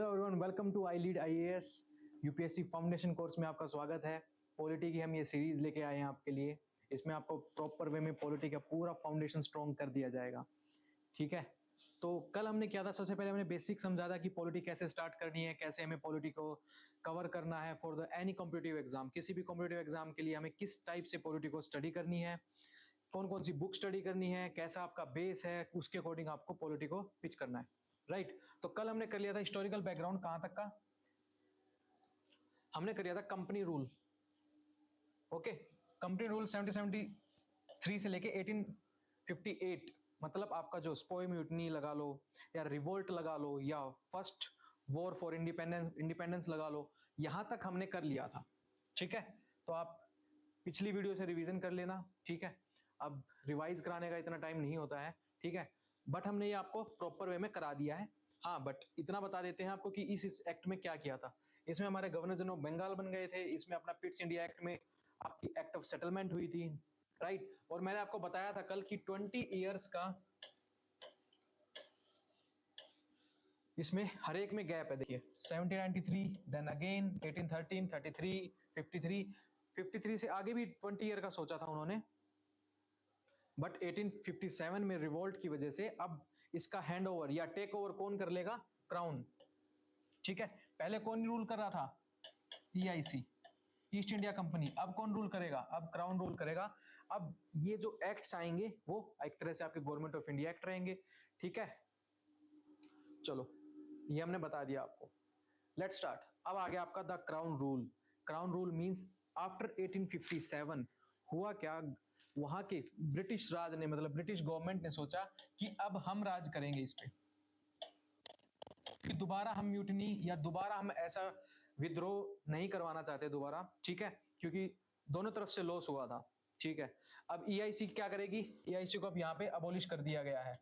Hello everyone, welcome to I lead IAS UPSC foundation course में आपका स्वागत है। पॉलिटी की हम ये सीरीज लेके आए हैं आपके लिए। इसमें आपको प्रॉपर वे में पॉलिटी का पूरा फाउंडेशन स्ट्रॉन्ग कर दिया जाएगा। ठीक है, तो कल हमने किया था, सबसे पहले हमने बेसिक समझा था कि पॉलिटी कैसे स्टार्ट करनी है, कैसे हमें पॉलिटी को कवर करना है for the any competitive exam. किसी भी कॉम्पिटिटिव एग्जाम के लिए हमें किस टाइप से पॉलिटी को स्टडी करनी है, कौन कौन सी बुक स्टडी करनी है, कैसा आपका बेस है, उसके अकॉर्डिंग आपको पॉलिटी को पिच करना है। राइट, तो कल हमने कर लिया था हिस्टोरिकल बैकग्राउंड। कहां तक का हमने कर लिया था? Company rule. Okay, company rule 1773 से लेके 1858, मतलब आपका जो स्पोय म्यूटनी लगा लो या रिवोल्ट लगा लो या फर्स्ट वॉर फॉर इंडिपेंडेंस लगा लो, यहां तक हमने कर लिया था। ठीक है, तो आप पिछली वीडियो से रिवीजन कर लेना। ठीक है, अब रिवाइज कराने का इतना टाइम नहीं होता है। ठीक है, बट हमने ये आपको प्रॉपर वे में करा दिया है। हाँ, बट इतना बता देते हैं आपको कि इस एक्ट में क्या किया था। इसमें हमारे गवर्नर जनरल ऑफ बंगाल बन गए थे। इसमें अपना पिट्स इंडिया एक्ट में आपकी एक्ट ऑफ सेटलमेंट हुई थी। राइट, और मैंने आपको बताया था कल की 20 ईयर्स का इसमें हर एक में गैप है। देखिए 1793, देन अगेन 1813, 33, 53, 53 से आगे भी 20 ईयर का सोचा था उन्होंने, बट 1857 में रिवोल्ट की वजह से अब इसका हैंड ओवर या टेक ओवर कौन कर लेगा? क्राउन। ठीक है, पहले कौन रूल कर रहा था? EIC, east India company. अब कौन रूल करेगा? अब क्राउन रूल करेगा। अब ये जो एक्ट्स आएंगे वो एक तरह से आपके गवर्नमेंट ऑफ इंडिया एक्ट रहेंगे। ठीक है, चलो ये हमने बता दिया आपको। Let's start. अब आ गया आपका the crown rule. Crown rule means after 1857 हुआ क्या, वहां के ब्रिटिश राज ने, मतलब ब्रिटिश गवर्नमेंट ने सोचा कि अब हम राज करेंगे इस पे, कि दोबारा हम म्यूटनी या दोबारा हम ऐसा विद्रोह नहीं करवाना चाहते दोबारा। ठीक है, क्योंकि दोनों तरफ से लॉस हुआ था। ठीक है, अब ईआईसी क्या करेगी? ईआईसी को अब यहाँ पे अबोलिश कर दिया गया है।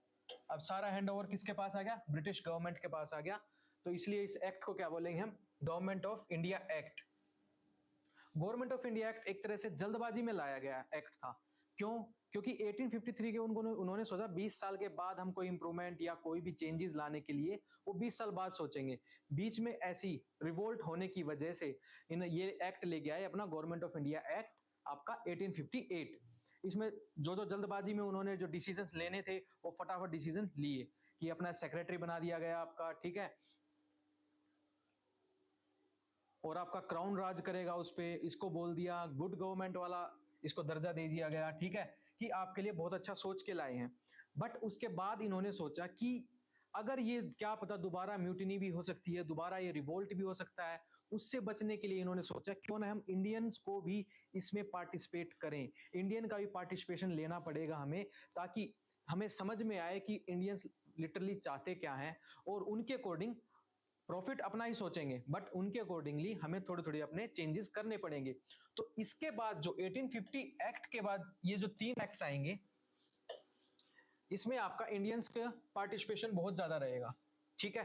अब सारा हैंड ओवर किसके पास आ गया? ब्रिटिश गवर्नमेंट के पास आ गया। तो इसलिए इस एक्ट को क्या बोलेंगे हम? Government of India act. Government of India act एक तरह से जल्दबाजी में लाया गया एक्ट था। क्यों? क्योंकि 1853 के उन्होंने सोचा 20 साल के बाद हम कोई इंप्रूवमेंट या कोई भी चेंजेस लाने के लिए वो 20 साल बाद सोचेंगे। बीच में ऐसी रिवोल्ट होने की वजह से ये एक्ट ले गया है अपना गवर्नमेंट ऑफ इंडिया एक्ट आपका 1858। इसमें जो जल्दबाजी में उन्होंने जो डिसीजंस लेने थे वो फटाफट डिसीजन लिए, कि अपना सेक्रेटरी बना दिया गया आपका। ठीक है, और आपका क्राउन राज करेगा उस पे, इसको बोल दिया गुड गवर्नमेंट वाला, इसको दर्जा दे दिया गया। ठीक है, कि आपके लिए बहुत अच्छा सोच के लाए हैं। बट उसके बाद इन्होंने सोचा कि अगर ये, क्या पता दोबारा म्यूटिनी भी हो सकती है, दोबारा ये रिवोल्ट भी हो सकता है। उससे बचने के लिए इन्होंने सोचा क्यों ना हम इंडियंस को भी इसमें पार्टिसिपेट करें, इंडियन का भी पार्टिसिपेशन लेना पड़ेगा हमें, ताकि हमें समझ में आए कि इंडियंस लिटरली चाहते क्या हैं, और उनके अकॉर्डिंग प्रॉफिट अपना ही सोचेंगे, बट उनके अकॉर्डिंगली हमें थोड़े थोड़े अपने चेंजेस करने पड़ेंगे। तो इसके बाद जो 1850 एक्ट के बाद ये जो 3 एक्ट्स आएंगे, इसमें आपका इंडियंस का पार्टिसिपेशन बहुत ज्यादा रहेगा। ठीक है,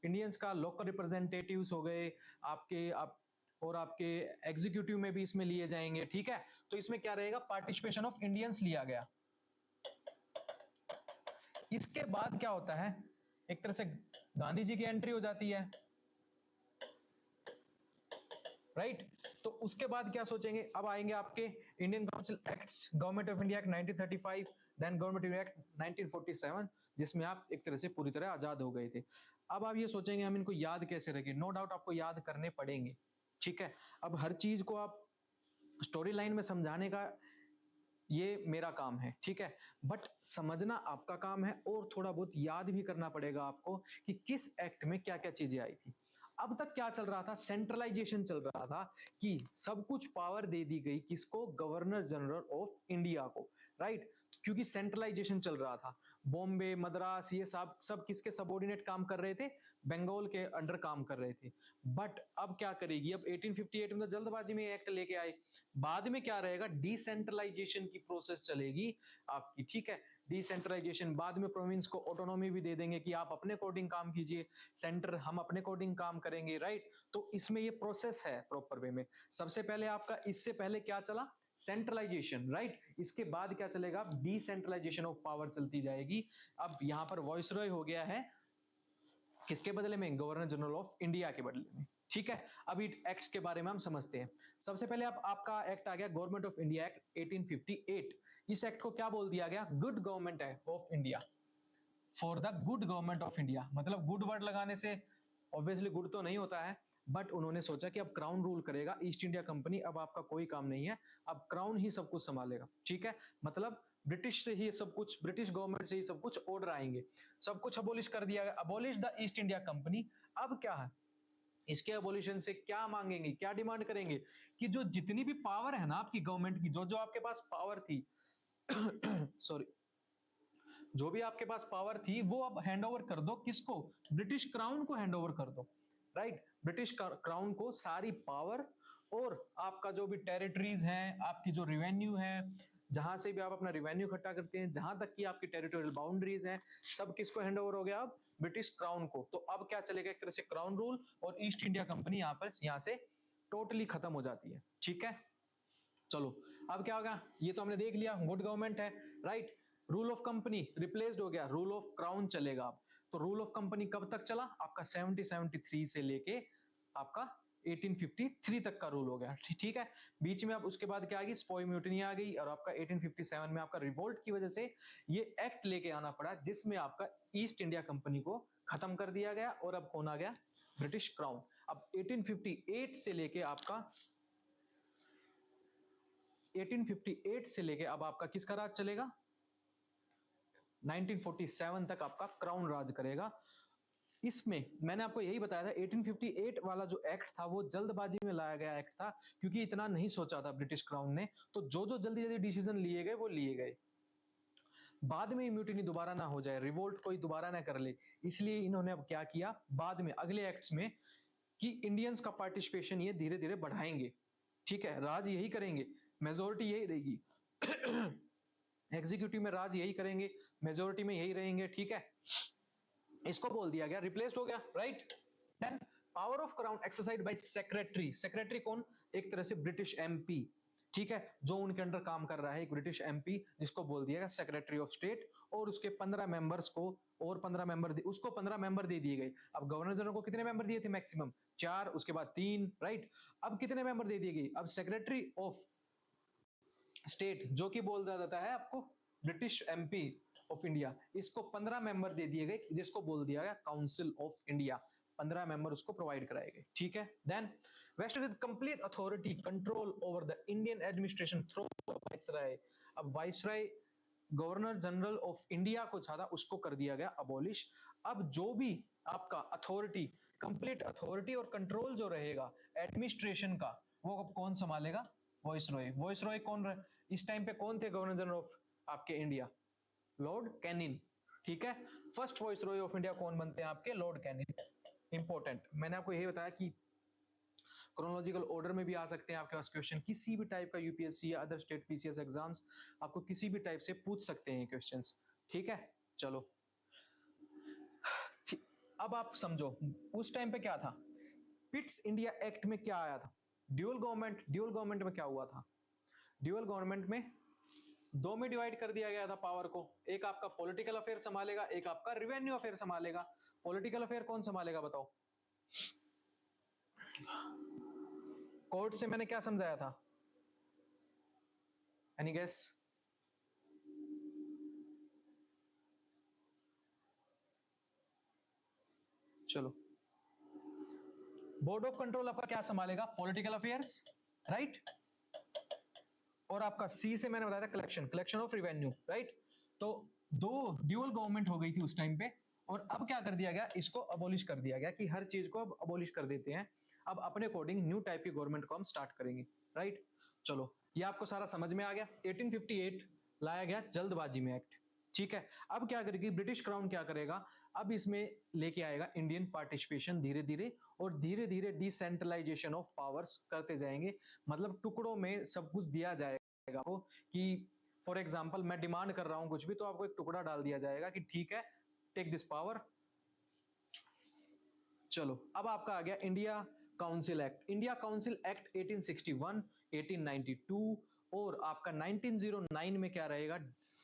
इंडियंस का लोकल रिप्रेजेंटेटिव्स हो गए आपके, आप और आपके एग्जीक्यूटिव में भी इसमें लिए जाएंगे। ठीक है, तो इसमें क्या रहेगा? पार्टिसिपेशन ऑफ इंडियंस लिया गया। इसके बाद क्या होता है? एक तरह से गांधी जी की एंट्री हो जाती है। राइट, तो उसके बाद क्या सोचेंगे? अब आएंगे आपके Indian council acts, government of India act 1935, then government India act 1947, जिसमें आप एक तरह से पूरी तरह आजाद हो गए थे। अब आप ये सोचेंगे हम इनको याद कैसे रखें? नो डाउट आपको याद करने पड़ेंगे। ठीक है, अब हर चीज को आप स्टोरी लाइन में समझाने का ये मेरा काम है। ठीक है, बट समझना आपका काम है, और थोड़ा बहुत याद भी करना पड़ेगा आपको कि किस एक्ट में क्या क्या चीजें आई थी। अब तक क्या चल रहा था? सेंट्रलाइजेशन चल रहा था, कि सब कुछ पावर दे दी गई किसको? गवर्नर जनरल ऑफ इंडिया को। राइट, क्योंकि सेंट्रलाइजेशन चल रहा था। बॉम्बे, मद्रास, ये सब किसके सबऑर्डिनेट काम कर रहे थे? बंगाल के अंडर काम कर रहे थे। बट अब क्या करेगी? अब 1858 में तो जल्दबाजी में एक्ट लेके आए, बाद में क्या रहेगा? डिसेंट्रलाइजेशन की प्रोसेस चलेगी आपकी। ठीक है, डिसेंट्रलाइजेशन, बाद में प्रोविंस को ऑटोनॉमी भी दे देंगे कि आप अपने अकॉर्डिंग काम कीजिए, सेंटर हम अपने अकॉर्डिंग काम करेंगे। राइट, तो इसमें ये प्रोसेस है प्रॉपर वे में। सबसे पहले आपका, इससे पहले क्या चला? सेंट्रलाइजेशन। राइट, इसके बाद क्या चलेगा? डिसेंट्रलाइजेशन ऑफ पावर चलती जाएगी। अब यहां पर वॉइसरॉय हो गया है किसके बदले में? गवर्नर जनरल ऑफ इंडिया के बदले में। ठीक है, अभी एक्ट्स के बारे में हम समझते हैं। सबसे पहले अब आपका एक्ट आ गया गवर्नमेंट ऑफ इंडिया एक्ट 1858। इस एक्ट को क्या बोल दिया गया? Good government act of India, for the good government of India. मतलब गुड वर्ड लगाने से ऑब्वियसली गुड तो नहीं होता है, बट उन्होंने सोचा कि अब क्राउन रूल करेगा, ईस्ट इंडिया कंपनी, अब आपका कोई काम नहीं है, अब क्राउन ही सब कुछ संभालेगा। ठीक है, मतलब ब्रिटिश से ही सब कुछ, ब्रिटिश गवर्नमेंट से ही सब कुछ ऑर्डर आएंगे, सब कुछ अबोलिश कर दिया गया, abolish the east India company. अब क्या है, इसके अबोलिशन से क्या मांगेंगे, क्या डिमांड करेंगे कि जो जितनी भी पावर है ना आपकी गवर्नमेंट की, जो जो आपके पास पावर थी सॉरी, जो भी आपके पास पावर थी वो अब हैंड ओवर कर दो, किसको? ब्रिटिश क्राउन को हैंड ओवर कर दो। राइट, ब्रिटिश क्राउन को सारी पावर, और आपका जो भी टेरिटरीज हैं, आपकी जो रिवेन्यू है, जहां से भी आप अपना रिवेन्यू इकट्ठा करते हैं, जहां तक की आपकी टेरिटोरियल बाउंड्रीज हैं, सब किसको हैंड ओवर हो गया? अब ब्रिटिश क्राउन को। तो अब क्या चलेगा? एक तरह से क्राउन रूल, और ईस्ट इंडिया कंपनी यहाँ से टोटली खत्म हो जाती है। ठीक है, चलो अब क्या होगा, ये तो हमने देख लिया, गुड गवर्नमेंट है। Right, rule of company replaced हो गया, रूल ऑफ क्राउन चलेगा अब। तो रूल ऑफ कंपनी कब तक चला? आपका 1773 से लेके आपका 1853 तक का रूल हो गया। ठीक है, बीच में अब उसके बाद क्या आ गई? स्पॉय म्यूटिनी आ गई, और आपका 1857 में आपका रिवोल्ट की वजह से ये एक्ट लेके आना पड़ा, जिसमें आपका ईस्ट इंडिया कंपनी को खत्म कर दिया गया, और अब कौन आ गया? British crown. अब 1858 से लेके आपका 1858 से लेके अब आपका किसका राज चलेगा? 1947 तक आपका क्राउन राज करेगा। इसमें मैंने आपको यही बताया था, 1858 वाला जो एक्ट था वो जल्दबाजी में लाया गया एक्ट था, क्योंकि इतना नहीं सोचा था ब्रिटिश क्राउन ने, तो जो जो जल्दी जल्दी डिसीजन लिए गए वो लिए गए, बाद में म्यूटिनी दोबारा ना हो जाए, रिवोल्ट कोई दोबारा ना कर ले, इसलिए इन्होंने अब क्या किया बाद में अगले एक्ट्स में कि इंडियंस का पार्टिसिपेशन ये धीरे धीरे बढ़ाएंगे। ठीक है, राज यही करेंगे, मेजोरिटी यही रहेगी एग्जीक्यूटिव में राज यही करेंगे, मेजोरिटी में यही रहेंगे। ठीक है, इसको बोल दिया गया, रिप्लेस्ड हो गया। Right, then power of crown exercise by secretary. Secretary कौन? एक तरह से ब्रिटिश एमपी। ठीक है, जो उनके अंडर काम कर रहा है, एक ब्रिटिश एमपी, जिसको बोल दिया गया सेक्रेटरी ऑफ स्टेट, और उसके 15 मेंबर्स को, और 15 मेंबर उसको 15 मेंबर दे दिए गए। अब गवर्नर जनरल को कितने मेंबर दिए थे? मैक्सिमम 4, उसके बाद 3। राइट, अब कितने मेंबर दे दिए गए? अब सेक्रेटरी ऑफ स्टेट, जो कि बोल रहा जाता है आपको ब्रिटिश एमपी ऑफ इंडिया, इसको 15 मेंबर दे दिए गए, जिसको बोल दिया गया काउंसिल ऑफ इंडिया। 15 मेंबर उसको प्रोवाइड कराए गए। ठीक है, then vested with complete authority control over the Indian administration through viceroy. अब viceroy governor general of India को था, उसको कर दिया गया अबॉलिश। अब जो भी आपका अथॉरिटी, कंप्लीट अथॉरिटी और कंट्रोल जो रहेगा एडमिनिस्ट्रेशन का, वो अब कौन संभालेगा? वॉइसरॉय। वॉइसरॉय कौन रहे इस टाइम पे? कौन थे गवर्नर जनरल ऑफ आपके इंडिया? Lord Canning. ठीक है, फर्स्ट वॉइसरॉय ऑफ इंडिया कौन बनते हैं आपके? Lord Canning. इंपॉर्टेंट, मैंने आपको यही बताया कि क्रोनोलॉजिकल ऑर्डर में भी आ सकते हैं आपके पास क्वेश्चन, किसी भी टाइप का यूपीएससी या अदर स्टेट पीसीएस एग्जाम्स आपको किसी भी टाइप से पूछ सकते हैं क्वेश्चंस। ठीक है, चलो अब आप समझो उस टाइम पे क्या था। पिट्स इंडिया एक्ट में क्या आया था? Dual government. ड्यूअल गवर्नमेंट में क्या हुआ था? ड्यूअल गवर्नमेंट में दो में डिवाइड कर दिया गया था पावर को, एक आपका पॉलिटिकल अफेयर संभालेगा, एक आपका रिवेन्यू अफेयर संभालेगा। पॉलिटिकल अफेयर कौन संभालेगा बताओ? कोर्ट से मैंने क्या समझाया था? Any guess? चलो, बोर्ड ऑफ कंट्रोल आपका क्या संभालेगा? Political affairs. राइट, और आपका सी से मैंने बताया था collection, collection of revenue. Right, तो दो ड्यूअल गवर्नमेंट हो गई थी उस टाइम पे, और अब क्या कर दिया गया? इसको अबोलिश कर दिया गया कि हर चीज को अब अबोलिश कर देते हैं, अब अपने अकॉर्डिंग न्यू टाइप की गवर्नमेंट को हम स्टार्ट करेंगे। राइट, चलो ये आपको सारा समझ में आ गया। 1858 लाया गया जल्दबाजी में एक्ट। ठीक है, अब क्या करेगी ब्रिटिश क्राउन? क्या करेगा? अब इसमें लेके आएगा इंडियन पार्टिसिपेशन धीरे धीरे, और धीरे धीरे डिसेंट्रलाइजेशन ऑफ पावर्स करते जाएंगे, मतलब टुकड़ों में सब कुछ दिया जाएगा आपको, कि फॉर एग्जाम्पल मैं डिमांड कर रहा हूं कुछ भी, तो आपको एक टुकड़ा डाल दिया जाएगा कि ठीक है टेक दिस पावर। चलो अब आपका आ गया India council act. India council act 1861, 1892 और आपका 1909 में क्या रहेगा?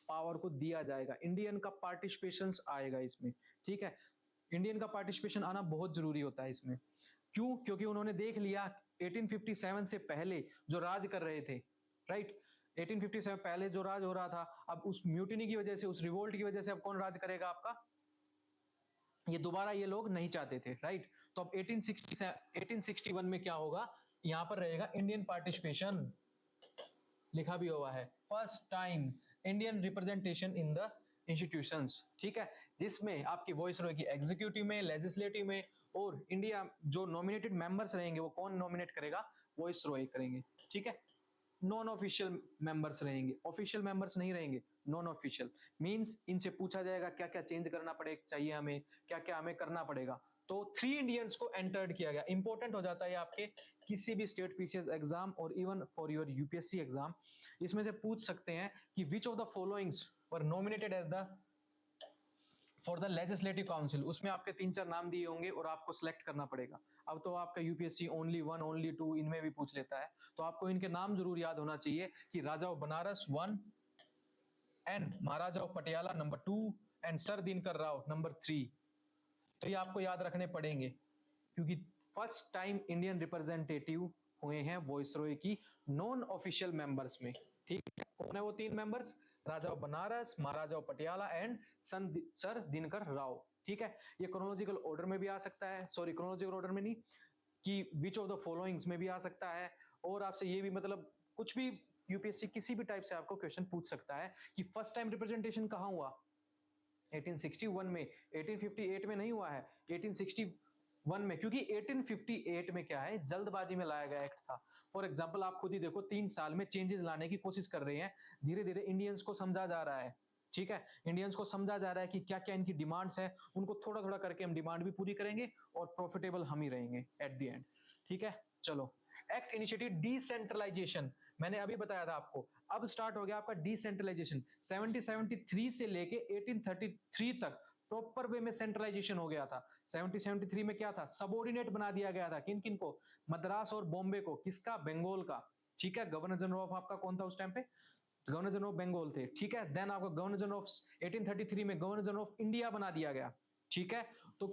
पावर को दिया जाएगा, इंडियन का पार्टिसिपेशन आएगा इसमें। ठीक है, इंडियन का पार्टिसिपेशन आना बहुत जरूरी होता है इसमें। क्यों? क्योंकि उन्होंने देख लिया 1857 से पहले जो राज कर रहे थे, राइट, 1857 पहले जो राज हो रहा था, अब उस म्यूटिनी की वजह से, उस रिवोल्ट की वजह से अब कौन राज करेगा आपका? ये दोबारा ये लोग नहीं चाहते थे, राइट। तो अब 1861 में क्या होगा, यहां पर रहेगा इंडियन पार्टिसिपेशन, लिखा भी हुआ है, first time Indian representation in the institutions, ठीक है, जिसमें आपकी वॉइस रहेगी एग्जीक्यूटिव में, लेजिस्लेटिव में, और इंडिया जो नॉमिनेटेड मेंबर्स रहेंगे वो कौन नॉमिनेट करेगा? वॉइस रॉय करेंगे, ठीक है। नॉन ऑफिशियल मेंबर्स रहेंगे, ऑफिशियल मेंबर्स नहीं रहेंगे, नॉन ऑफिशियल मींस इनसे पूछा जाएगा क्या क्या चेंज करना पड़ेगा, चाहिए हमें, क्या क्या हमें करना पड़ेगा। तो 3 इंडियंस को एंटर्ड किया गया। इंपॉर्टेंट हो जाता है आपके किसी भी स्टेट पीसीएस एग्जाम और even for your UPSC exam, इसमें से पूछ सकते हैं कि which of the followings were nominated as the for the legislative council. उसमें आपके 3-4 नाम दिए होंगे और आपको सिलेक्ट करना पड़ेगा। अब तो आपका यूपीएससी ओनली 1, ओनली 2 इनमें भी पूछ लेता है, तो आपको इनके नाम जरूर याद होना चाहिए कि Raja of Banaras 1 and Maharaja of Patiala number 2 and sir Dinkar Rao number 3। तो ये आपको याद रखने पड़ेंगे क्योंकि फर्स्ट टाइम इंडियन रिप्रेजेंटेटिव हुए हैं वॉइसरॉय की नॉन ऑफिशियल मेंबर्स में, ठीक है। कौन है वो 3 members? Raja of Banaras, Maharaja of Patiala and sir Dinkar Rao, ठीक है। ये क्रोनोलॉजिकल ऑर्डर में भी आ सकता है, सॉरी क्रोनोलॉजिकल ऑर्डर में नहीं, कि विच ऑफ द फॉलोइंग्स में भी आ सकता है। और आपसे ये भी मतलब कुछ भी यूपीएससी किसी भी टाइप से आपको क्वेश्चन पूछ सकता है कि फर्स्ट टाइम रिप्रेजेंटेशन कहां हुआ? 1861 में, 1858 में नहीं हुआ है, 1861 में, क्योंकि 1858 में क्या है, जल्दबाजी में लाया गया एक्ट था। फॉर एग्जांपल आप खुद ही देखो 3 साल में चेंजेस लाने की कोशिश कर रहे हैं, धीरे धीरे इंडियंस को समझा जा रहा है, ठीक है, इंडियंस को समझा जा रहा है कि क्या क्या इनकी डिमांड्स है, उनको थोड़ा थोड़ा करके हम डिमांड भी पूरी करेंगे और प्रॉफिटेबल हम ही रहेंगे एट द एंड, ठीक है। चलो, एक्ट इनिशिएटिव डिसेंट्रलाइजेशन, मैंने अभी बताया था आपको, अब स्टार्ट हो गया आपका डिसेंट्रलाइजेशन। 1773 से लेके 1833 तक प्रॉपर वे में सेंट्रलाइजेशन हो गया था। 1773 में क्या था, सबऑर्डिनेट बना दिया गया था, किन किन को? मद्रास और बॉम्बे को, किसका? बंगाल का, ठीक है। गवर्नर जनरल ऑफ आपका कौन था उस टाइम पे? गवर्नर जनरल ऑफ बंगाल थे, ठीक है। देन आपका गवर्नर जनरल ऑफ 1833 में गवर्नर जनरल ऑफ इंडिया बना दिया गया, ठीक है। तो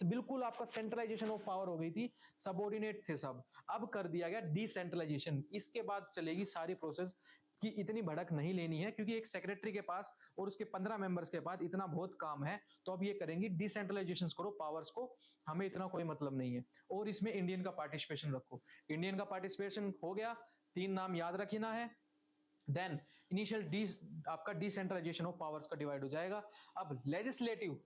बिल्कुल आपका सेंट्रलाइजेशन ऑफ पावर हो गई थी, सबऑर्डिनेट थे सब, अब कर दिया गया डिसेंट्रलाइजेशन। इसके बाद चलेगी सारी प्रोसेस कि इतनी भड़क नहीं लेनी है, क्योंकि एक सेक्रेटरी के पास और उसके 15 मेंबर्स के पास इतना बहुत काम है, तो अब ये करेंगे डिसेंट्रलाइजेशन करो पावर्स को, हमें इतना कोई मतलब नहीं है। और इसमें इंडियन का पार्टिसिपेशन रखो, इंडियन का पार्टिसिपेशन हो गया, 3 नाम याद रखना है। देन इनिशियल आपका डिसेंट्रलाइजेशन ऑफ पावर्स का डिवाइड हो जाएगा। अब legislative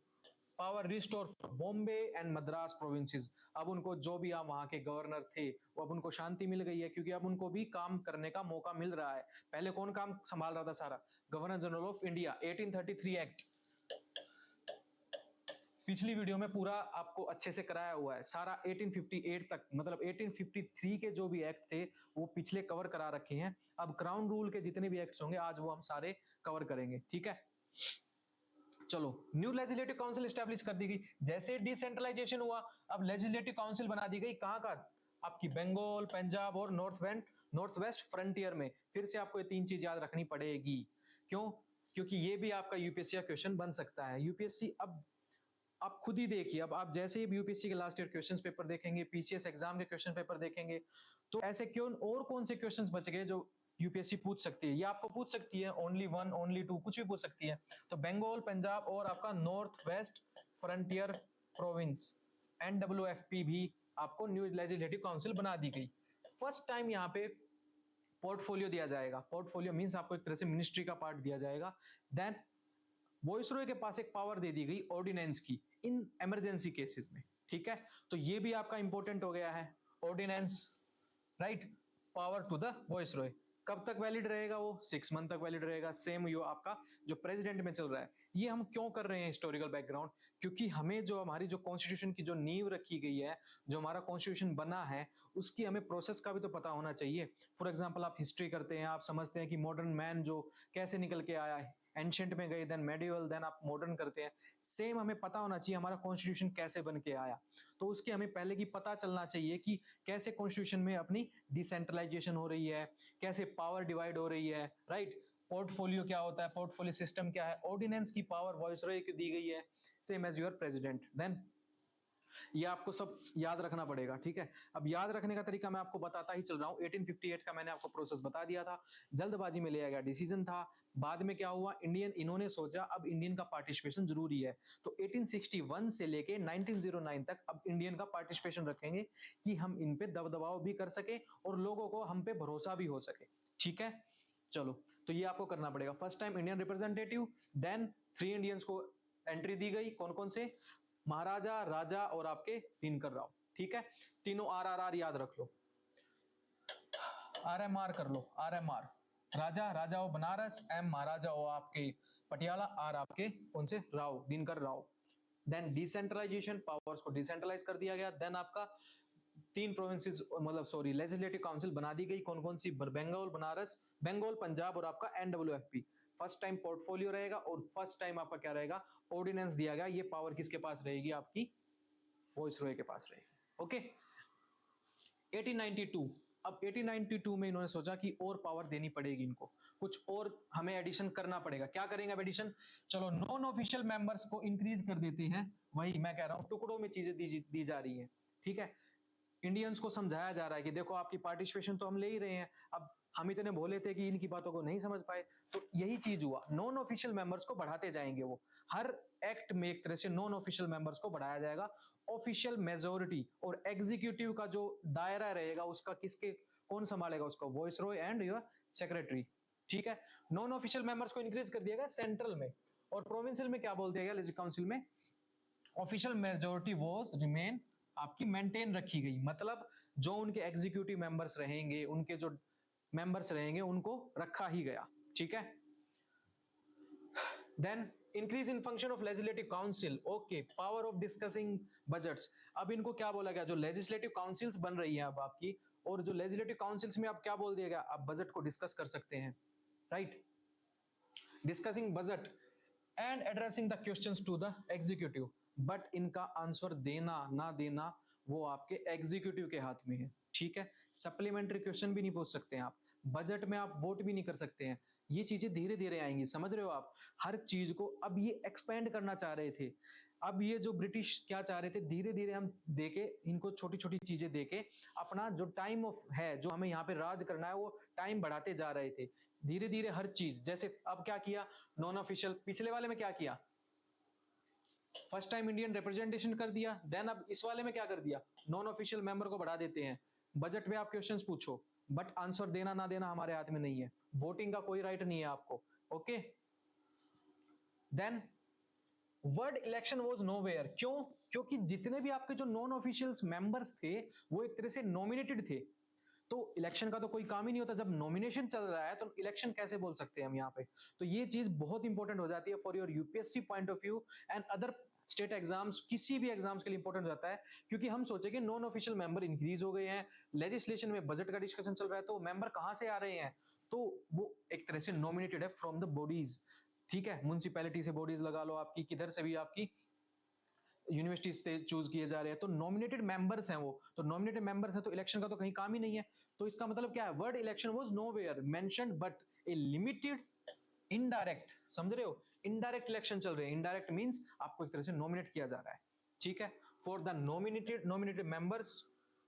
power restore Bombay and Madras provinces, अब उनको जो भी वहां के गवर्नर थे वो अब उनको शांति मिल गई है, क्योंकि अब उनको भी काम करने का मौका मिल रहा है। पहले कौन काम संभाल रहा था सारा? Governor general of India. 1833 act पिछली वीडियो में पूरा आपको अच्छे से कराया हुआ है, सारा 1858 तक, मतलब 1853 के जो भी एक्ट थे वो पिछले कवर करा रखे हैं। अब क्राउन रूल के जितने भी एक्ट्स होंगे आज वो हम सारे कवर करेंगे, ठीक है। चलो, न्यू लेजिस्लेटिव काउंसिल स्टैब्लिश कर दी गई, जैसे डिसेंट्रलाइजेशन हुआ अब लेजिस्लेटिव काउंसिल बना दी गई, कहां का? आपकी बंगाल, पंजाब और नॉर्थ वेस्ट फ्रंटियर में। फिर से आपको ये 3 चीज याद रखनी पड़ेगी, क्यों? क्योंकि ये भी आपका यूपीएससी का क्वेश्चन बन सकता है। यूपीएससी अब आप खुद ही देखिए, अब आप जैसे ही यूपीएससी के लास्ट ईयर क्वेश्चंस पेपर देखेंगे, पीसीएस एग्जाम के क्वेश्चन पेपर देखेंगे, तो ऐसे क्यों और कौन से क्वेश्चंस बच गए जो यूपीएससी पूछ सकती है? ये आपको पूछ सकती है ओनली 1, ओनली 2, कुछ भी पूछ सकती है। तो बंगाल, पंजाब और आपका north west frontier province, NWFP भी आपको न्यू लेजिस्लेटिव काउंसिल बना दी गई। फर्स्ट टाइम यहाँ पे पोर्टफोलियो दिया जाएगा, पोर्टफोलियो मींस आपको एक तरह से मिनिस्ट्री का पार्ट दिया जाएगा। देन वॉइसरॉय के पास एक पावर दे दी गई ऑर्डिनेंस की इन इमरजेंसी केसेस में, ठीक है। तो ये भी आपका इंपॉर्टेंट हो गया है, ordinance, right, power to the viceroy. कब तक वैलिड रहेगा वो? 6 मंथ तक वैलिड रहेगा। सेम यो आपका जो प्रेसिडेंट में चल रहा है। ये हम क्यों कर रहे हैं हिस्टोरिकल बैकग्राउंड? क्योंकि हमें जो हमारी जो कॉन्स्टिट्यूशन की जो नींव रखी गई है, जो हमारा कॉन्स्टिट्यूशन बना है, उसकी हमें प्रोसेस का भी तो पता होना चाहिए। फॉर एग्जाम्पल आप हिस्ट्री करते हैं, आप समझते हैं कि मॉडर्न मैन जो कैसे निकल के आया है, एंशिएंट में गए, देन मेडिवल, देन आप मॉडर्न करते हैं। सेम हमें पता होना चाहिए हमारा कॉन्स्टिट्यूशन कैसे बन के आया, तो उसके हमें पहले की पता चलना चाहिए कि कैसे कॉन्स्टिट्यूशन में अपनी डिसेंट्रलाइजेशन हो रही है, कैसे पावर डिवाइड हो रही है, राइट। पोर्टफोलियो क्या होता है, पोर्टफोलियो सिस्टम क्या है, ऑर्डिनेंस की पावर वॉइसरॉय को दी गई है, same as your president. Then ये आपको सब याद रखना पड़ेगा, ठीक है। अब याद रखने का तरीका मैं आपको बताता ही चल रहा हूँ। 1858 का मैंने आपको प्रोसेस बता दिया था, जल्दबाजी में लिया गया डिसीजन था। बाद में क्या हुआ, इन्होंने सोचा अब इंडियन का पार्टिसिपेशन जरूरी है, तो 1861 से लेके 1909 तक अब इंडियन का पार्टिसिपेशन रखेंगे कि हम इन पे दबदबाव भी कर सके और लोगों को हम पे भरोसा भी हो सके, ठीक है। चलो, तो ये आपको करना पड़ेगा। First time Indian representative, then 3 Indians को एंट्री दी गई, कौन कौन से, महाराजा, राजा और आपके दिनकर राव, ठीक है। तीनों RRR याद रख लो, RMR कर लो, RMR, राजा, राजा हो बनारस, M महाराजा हो आपके पटियाला, R आपके कौन से, Rao, Dinkar Rao. Then decentralization, powers को डिसेंट्रलाइज कर दिया गया। देन आपका 3 प्रोविंसेस, मतलब सॉरी लेजिस्लेटिव काउंसिल बना दी गई, कौन कौन सी, बंगाल, बनारस, बंगाल, पंजाब और आपका NWFP। फर्स्ट टाइम पोर्टफोलियो रहेगा और फर्स्ट टाइम आपका क्या रहेगा, ऑर्डिनेंस दिया गया। ये पावर किसके पास रहेगी, आपकी वॉइसरॉय के पास रहेगी, ओके। 1892, अब 1892 में इन्होंने सोचा कि और पावर देनी पड़ेगी इनको, कुछ और हमें एडिशन करना पड़ेगा। क्या करेंगे अब एडिशन, चलो नॉन ऑफिशियल मेंबर्स को इंक्रीज कर देते हैं। वही मैं कह रहा हूं, टुकड़ों में चीजें दी जा रही है, ठीक है। इंडियंस को समझाया जा रहा है कि देखो आपकी पार्टिसिपेशन तो हम ले ही रहे हैं, अब हम इतने भोले थे कि इनकी बातों को नहीं समझ पाए, तो यही चीज हुआ, नॉन ऑफिशियल मेंबर्स को बढ़ाते जाएंगे। वो हर एक्ट में एक तरह से नॉन ऑफिशियल मेंबर्स को बढ़ाया जाएगा। ऑफिशियल मेजोरिटी और एग्जीक्यूटिव का जो दायरा रहेगा उसका किसके, कौन संभालेगा उसको, वॉइसरॉय एंड योर सेक्रेटरी, ठीक है। नॉन ऑफिशियल मेंबर्स को इंक्रीज कर दिया गया सेंट्रल में, और प्रोविंशियल में क्या बोल दिया गया, लेजिस्लेटिव काउंसिल में ऑफिशियल मेजोरिटी वॉज रिमेन आपकी मेंटेन रखी गई। मतलब जो उनके एग्जीक्यूटिव मेंबर्स रहेंगे, उनके जो मेंबर्स रहेंगे उनको रखा ही गया, ठीक है। Then increase in function of legislative council, okay, power of discussing budgets. अब इनको क्या बोला गया, जो लेजिस्लेटिव काउंसिल्स बन रही है अब आपकी, और जो लेजिस्लेटिव काउंसिल्स में अब क्या बोल दिया गया, आप बजट को डिस्कस कर सकते हैं, right. Discussing budget and addressing the questions to the executive, but इनका आंसर देना ना देना वो आपके एग्जीक्यूटिव के हाथ में है, ठीक है। सप्लीमेंट्री क्वेश्चन भी नहीं पूछ सकते हैं आप, बजट में आप वोट भी नहीं कर सकते हैं। ये चीजें धीरे धीरे आएंगी, समझ रहे हो आप, हर चीज को अब ये एक्सपेंड करना चाह रहे थे। अब ये जो ब्रिटिश क्या चाह रहे थे, धीरे धीरे हम देके इनको छोटी छोटी चीजें देके अपना जो टाइम ऑफ है, जो हमें यहाँ पे राज करना है, वो टाइम बढ़ाते जा रहे थे धीरे धीरे हर चीज। जैसे अब क्या किया, नॉन ऑफिशियल, पिछले वाले में क्या किया, फर्स्ट टाइम इंडियन रिप्रेजेंटेशन कर दिया। देन अब इस वाले में क्या कर दिया, नॉन ऑफिशियल मेंबर को बढ़ा देते हैं। बजट में आप क्वेश्चंस पूछो, बट आंसर देना ना देना हमारे हाथ में नहीं है, वोटिंग का कोई राइट नहीं है आपको, okay. Then word election was nowhere, क्यों, क्योंकि जितने भी आपके जो नॉन ऑफिशियल्स मेंबर्स थे वो एक तरह से नॉमिनेटेड थे, तो इलेक्शन का तो कोई काम ही नहीं होता। जब नॉमिनेशन चल रहा है तो इलेक्शन कैसे बोल सकते हैं हम यहाँ पे। तो ये चीज बहुत इंपॉर्टेंट हो जाती है for your UPSC point of view and other state exams, किसी भी एग्जाम्स के लिए इंपॉर्टेंट हो जाता है, क्योंकि हम सोचे कि नॉन ऑफिशियल मेंबर इंक्रीज हो गए हैं, लेजिस्लेशन में बजट का डिस्कशन चल रहा है, तो मेंबर कहां से आ रहे हैं, तो वो एक तरह से नॉमिनेटेड है फ्रॉम द बॉडीज, ठीक है। म्युनिसिपैलिटी से बॉडीज लगा लो आपकी, किधर से भी आपकी यूनिवर्सिटी से चूज किए जा रहे हैं, तो नॉमिनेटेड मेंबर्स हैं वो, तो नॉमिनेटेड मेंबर्स हैं तो इलेक्शन का तो कहीं काम ही नहीं है। तो इसका मतलब क्या है, word election was nowhere mentioned but A limited indirect, समझ रहे हो, इनडायरेक्ट इलेक्शन चल रहे हैं। इनडायरेक्ट मींस आपको एक तरह से नॉमिनेट किया जा रहा है, ठीक है। For the nominated members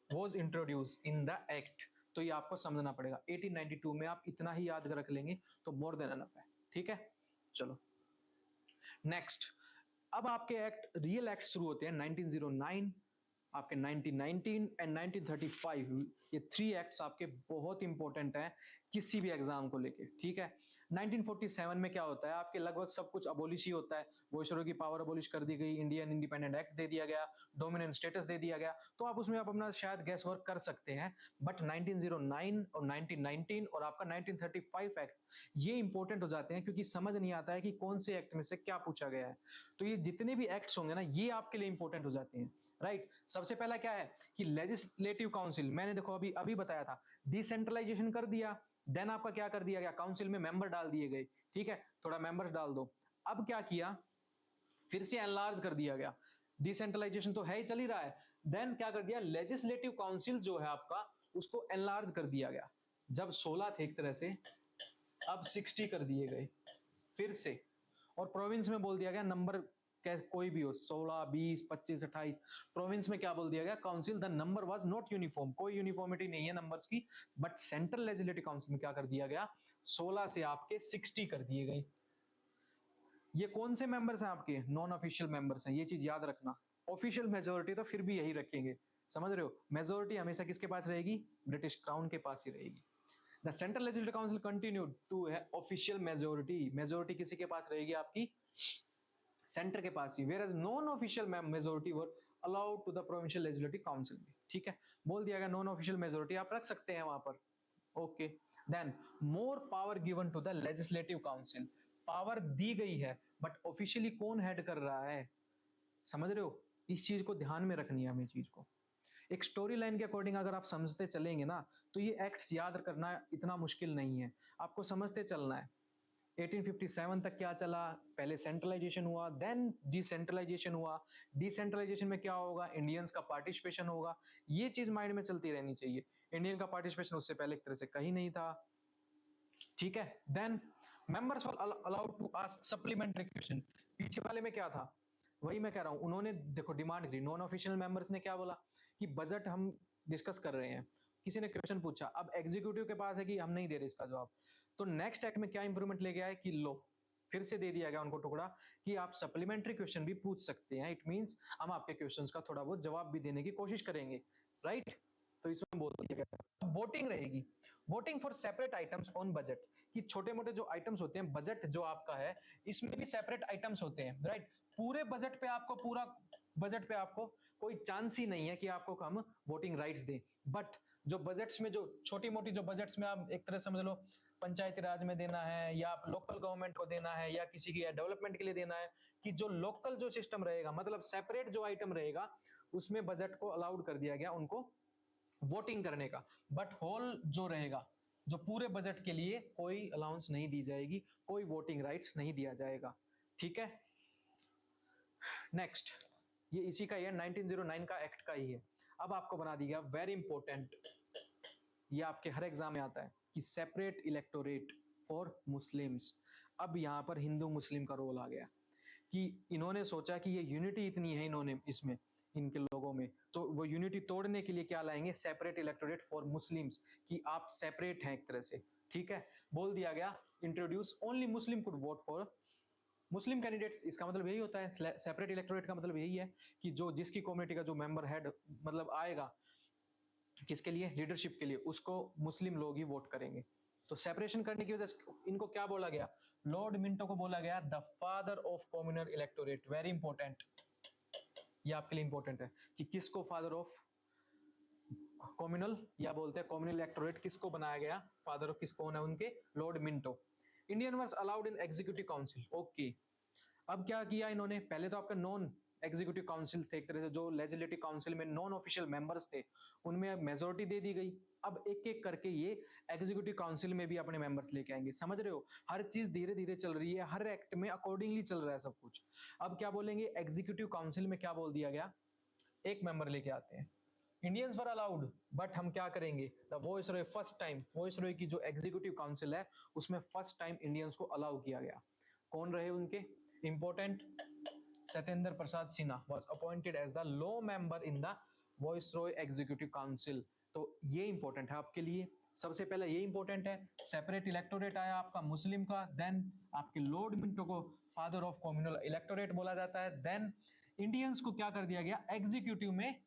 was introduce in the act. तो ये आपको समझना पड़ेगा। 1892 में आप इतना ही याद रख लेंगे तो मोर देन एनफ है, ठीक है। चलो नेक्स्ट, अब आपके एक्ट, रियल एक्ट शुरू होते हैं 1909, आपके 1919 एंड 1935। ये 3 एक्ट्स आपके बहुत इंपॉर्टेंट हैं किसी भी एग्जाम को लेके, ठीक है। 1947 में क्या होता है, आपके लगभग सब कुछ अबोलिश ही होता है। वॉइसरॉय की पावर अबोलिश कर दी गई, इंडियन इंडिपेंडेंट एक्ट दे दिया गया, डोमिनेंट स्टेटस दे दिया गया, तो आप उसमें आप अपना शायद गैस वर्क कर सकते हैं। बट 1909 और 1919 और आपका 1935 एक्ट, ये इंपॉर्टेंट हो जाते हैं क्योंकि समझ नहीं आता है कि कौन से एक्ट में से क्या पूछा गया है। तो ये जितने भी एक्ट्स होंगे ना, ये आपके लिए इंपॉर्टेंट हो जाते हैं, राइट। सबसे पहला क्या है कि लेजिस्लेटिव काउंसिल, मैंने देखो अभी अभी बताया था, डिसेंट्रलाइजेशन कर दिया। देन आपका क्या कर दिया गया, काउंसिल में मेंबर डाल दिए गए, ठीक है, थोड़ा मेंबर्स डाल दो। अब क्या किया, फिर से एनलार्ज कर दिया गया, डिसेंट्रलाइजेशन तो है ही, चल ही रहा है। देन क्या कर दिया, लेजिस्लेटिव काउंसिल जो है आपका, उसको एनलार्ज कर दिया गया। जब 16 थे एक तरह से, अब 60 कर दिए गए फिर से। और प्रोविंस में बोल दिया गया नंबर कोई भी हो, 16, 20, 25, 28। प्रोविंस में क्या बोल दिया गया, council the number was not uniform, कोई यूनिफॉर्मिटी नहीं है नंबर्स की। बट सेंट्रल लेजिस्लेटिव काउंसिल में क्या कर दिया गया, 16 से आपके 60 कर दिए गए। ये कौन से मेंबर्स हैं आपके, नॉन ऑफिशियल मेंबर्स हैं, ये चीज याद रखना। ऑफिशियल मेजोरिटी तो फिर भी यही रखेंगे, समझ रहे हो। मेजोरिटी हमेशा किसके पास रहेगी, ब्रिटिश क्राउन के पास ही रहेगी। The central legislative council continued to have official majority, majority किसी के पास रहेगी आपकी, सेंटर के पास ही। Whereas non official majority were allowed to the provincial legislative council में, ठीक है। बोल दिया गया नॉन ऑफिशियल मेजोरिटी आप रख सकते हैं वहां पर, okay. Then more power given to the legislative council, power दी गई है बट ऑफिशियली कौन हेड कर रहा है, समझ रहे हो। इस चीज को ध्यान में रखनी है हमें चीज को। एक स्टोरी लाइन के अकॉर्डिंग अगर आप समझते चलेंगे ना, तो ये एक्ट्स याद करना इतना मुश्किल नहीं है, आपको समझते चलना है। 1857 तक क्या चला, पहले सेंट्रलाइजेशन हुआ, देन डिसेंट्रलाइजेशन हुआ। डिसेंट्रलाइजेशन में क्या होगा, इंडियंस का पार्टिसिपेशन होगा, ये चीज माइंड में चलती रहनी चाहिए। इंडियन का पार्टिसिपेशन उससे पहले एक तरह से कहीं नहीं था, ठीक है। Then members were allowed to ask supplementary question, पीछे वाले में क्या था, वही मैं कह रहा हूं, उन्होंने देखो डिमांड की। नॉन ऑफिशियल मेंबर्स ने क्या बोला कि बजट हम डिस्कस कर रहे हैं, किसी ने क्वेश्चन पूछा, अब एग्जीक्यूटिव के पास है कि हम नहीं दे रहे इसका जवाब, तो नेक्स्ट एक्ट में क्या इंप्रूवमेंट ले गया है कि लो फिर से दे दिया गया उनको टुकड़ा कि आप सप्लीमेंट्री क्वेश्चन भी पूछ सकते हैं। इट मींस हम आपके क्वेश्चंस का थोड़ा बहुत जवाब भी देने की कोशिश करेंगे, राइट। तो इसमें बोल दिया गया वोटिंग रहेगी, voting for separate items on budget, कि छोटे मोटे जो आइटम्स होते हैं, बजट जो आपका है इसमें भी सेपरेट आइटम्स होते हैं, राइट। पूरे बजट पे आपको, पूरा बजट पे आपको कोई चांस ही नहीं है कि आपको हम वोटिंग राइट्स दें। बट जो बजट्स में, जो छोटी मोटी जो बजट्स में आप एक तरह समझ लो पंचायती राज में देना है, या आप लोकल गवर्नमेंट को देना है, या किसी की डेवलपमेंट के लिए देना है, कि जो लोकल जो सिस्टम रहेगा, मतलब सेपरेट जो आइटम रहेगा, उसमें बजट को अलाउड कर दिया गया उनको वोटिंग करने का। बट होल जो रहेगा, जो पूरे बजट के लिए कोई अलाउंस नहीं दी जाएगी, कोई वोटिंग राइट्स नहीं दिया जाएगा, ठीक है। नेक्स्ट, ये इसी का ही है, 1909 का एक्ट का ही है। अब आपको बना दिया वेरी इंपॉर्टेंट, ये आपके हर एग्जाम में आता है कि सेपरेट इलेक्टोरेट फॉर मुस्लिम्स। अब यहाँ पर हिंदू मुस्लिम का रोल आ गया कि इन्होंने सोचा कि ये यूनिटी इतनी है इन्होंने इसमें, इनके लोगों में, तो वो यूनिटी तोड़ने के लिए क्या लाएंगे, सेपरेट इलेक्टोरेट फॉर मुस्लिम्स, कि आप सेपरेट हैं एक तरह से, ठीक है। बोल दिया गया introduce only Muslim could vote for Muslim candidates. इसका मतलब यही होता है, सेपरेट इलेक्टोरेट का मतलब यही है कि जो जिसकी कम्युनिटी का जो मेंबर हेड मतलब आएगा किसके लिए, लीडरशिप के लिए, उसको मुस्लिम लोग ही वोट करेंगे। तो सेपरेशन करने की वजह से इनको क्या बोला गया, लॉर्ड मिंटो को बोला गया the father of communal electorate. Very important, ये आपके लिए इंपॉर्टेंट है कि किसको फादर ऑफ कम्युनल, या बोलते हैं कम्युनल इलेक्टोरेट, किसको बनाया गया, फादर ऑफ किसको है उनके, Lord Minto. Indian was allowed in executive council, okay. अब क्या किया इन्होंने, पहले तो आपका नॉन एग्जीक्यूटिव काउंसिल थे एक तरह से, जो लेजिस्लेटिव काउंसिल में नॉन ऑफिशियल मेंबर्स थे, उनमें मेजोरिटी दे दी गई। अब एक एक करके ये एग्जीक्यूटिव काउंसिल में भी अपने मेंबर्स लेके आएंगे, समझ रहे हो। हर चीज धीरे धीरे चल रही है, हर एक्ट में अकॉर्डिंगली चल रहा है सब कुछ। अब क्या बोलेंगे, एग्जीक्यूटिव काउंसिल में क्या बोल दिया गया, एक मेंबर लेके आते हैं। इंडियंस वर अलाउड, बट हम क्या करेंगे, the viceroy first time, viceroy की जो एग्जीक्यूटिव काउंसिल है उसमें फर्स्ट टाइम इंडियंस को अलाउ किया गया। कौन रहे उनके important, Satyendra Prasad Sinha was appointed as the law member in the Viceroy Executive Council। तो ये इंपॉर्टेंट है आपके लिए, सबसे पहले ये इंपॉर्टेंट है। सेपरेट इलेक्टोरेट आया आपका मुस्लिम का, देन आपके लॉर्ड मिंटो को फादर ऑफ कम्युनल इलेक्टोरेट बोला जाता है। देन इंडियंस को क्या कर दिया गया, एग्जीक्यूटिव में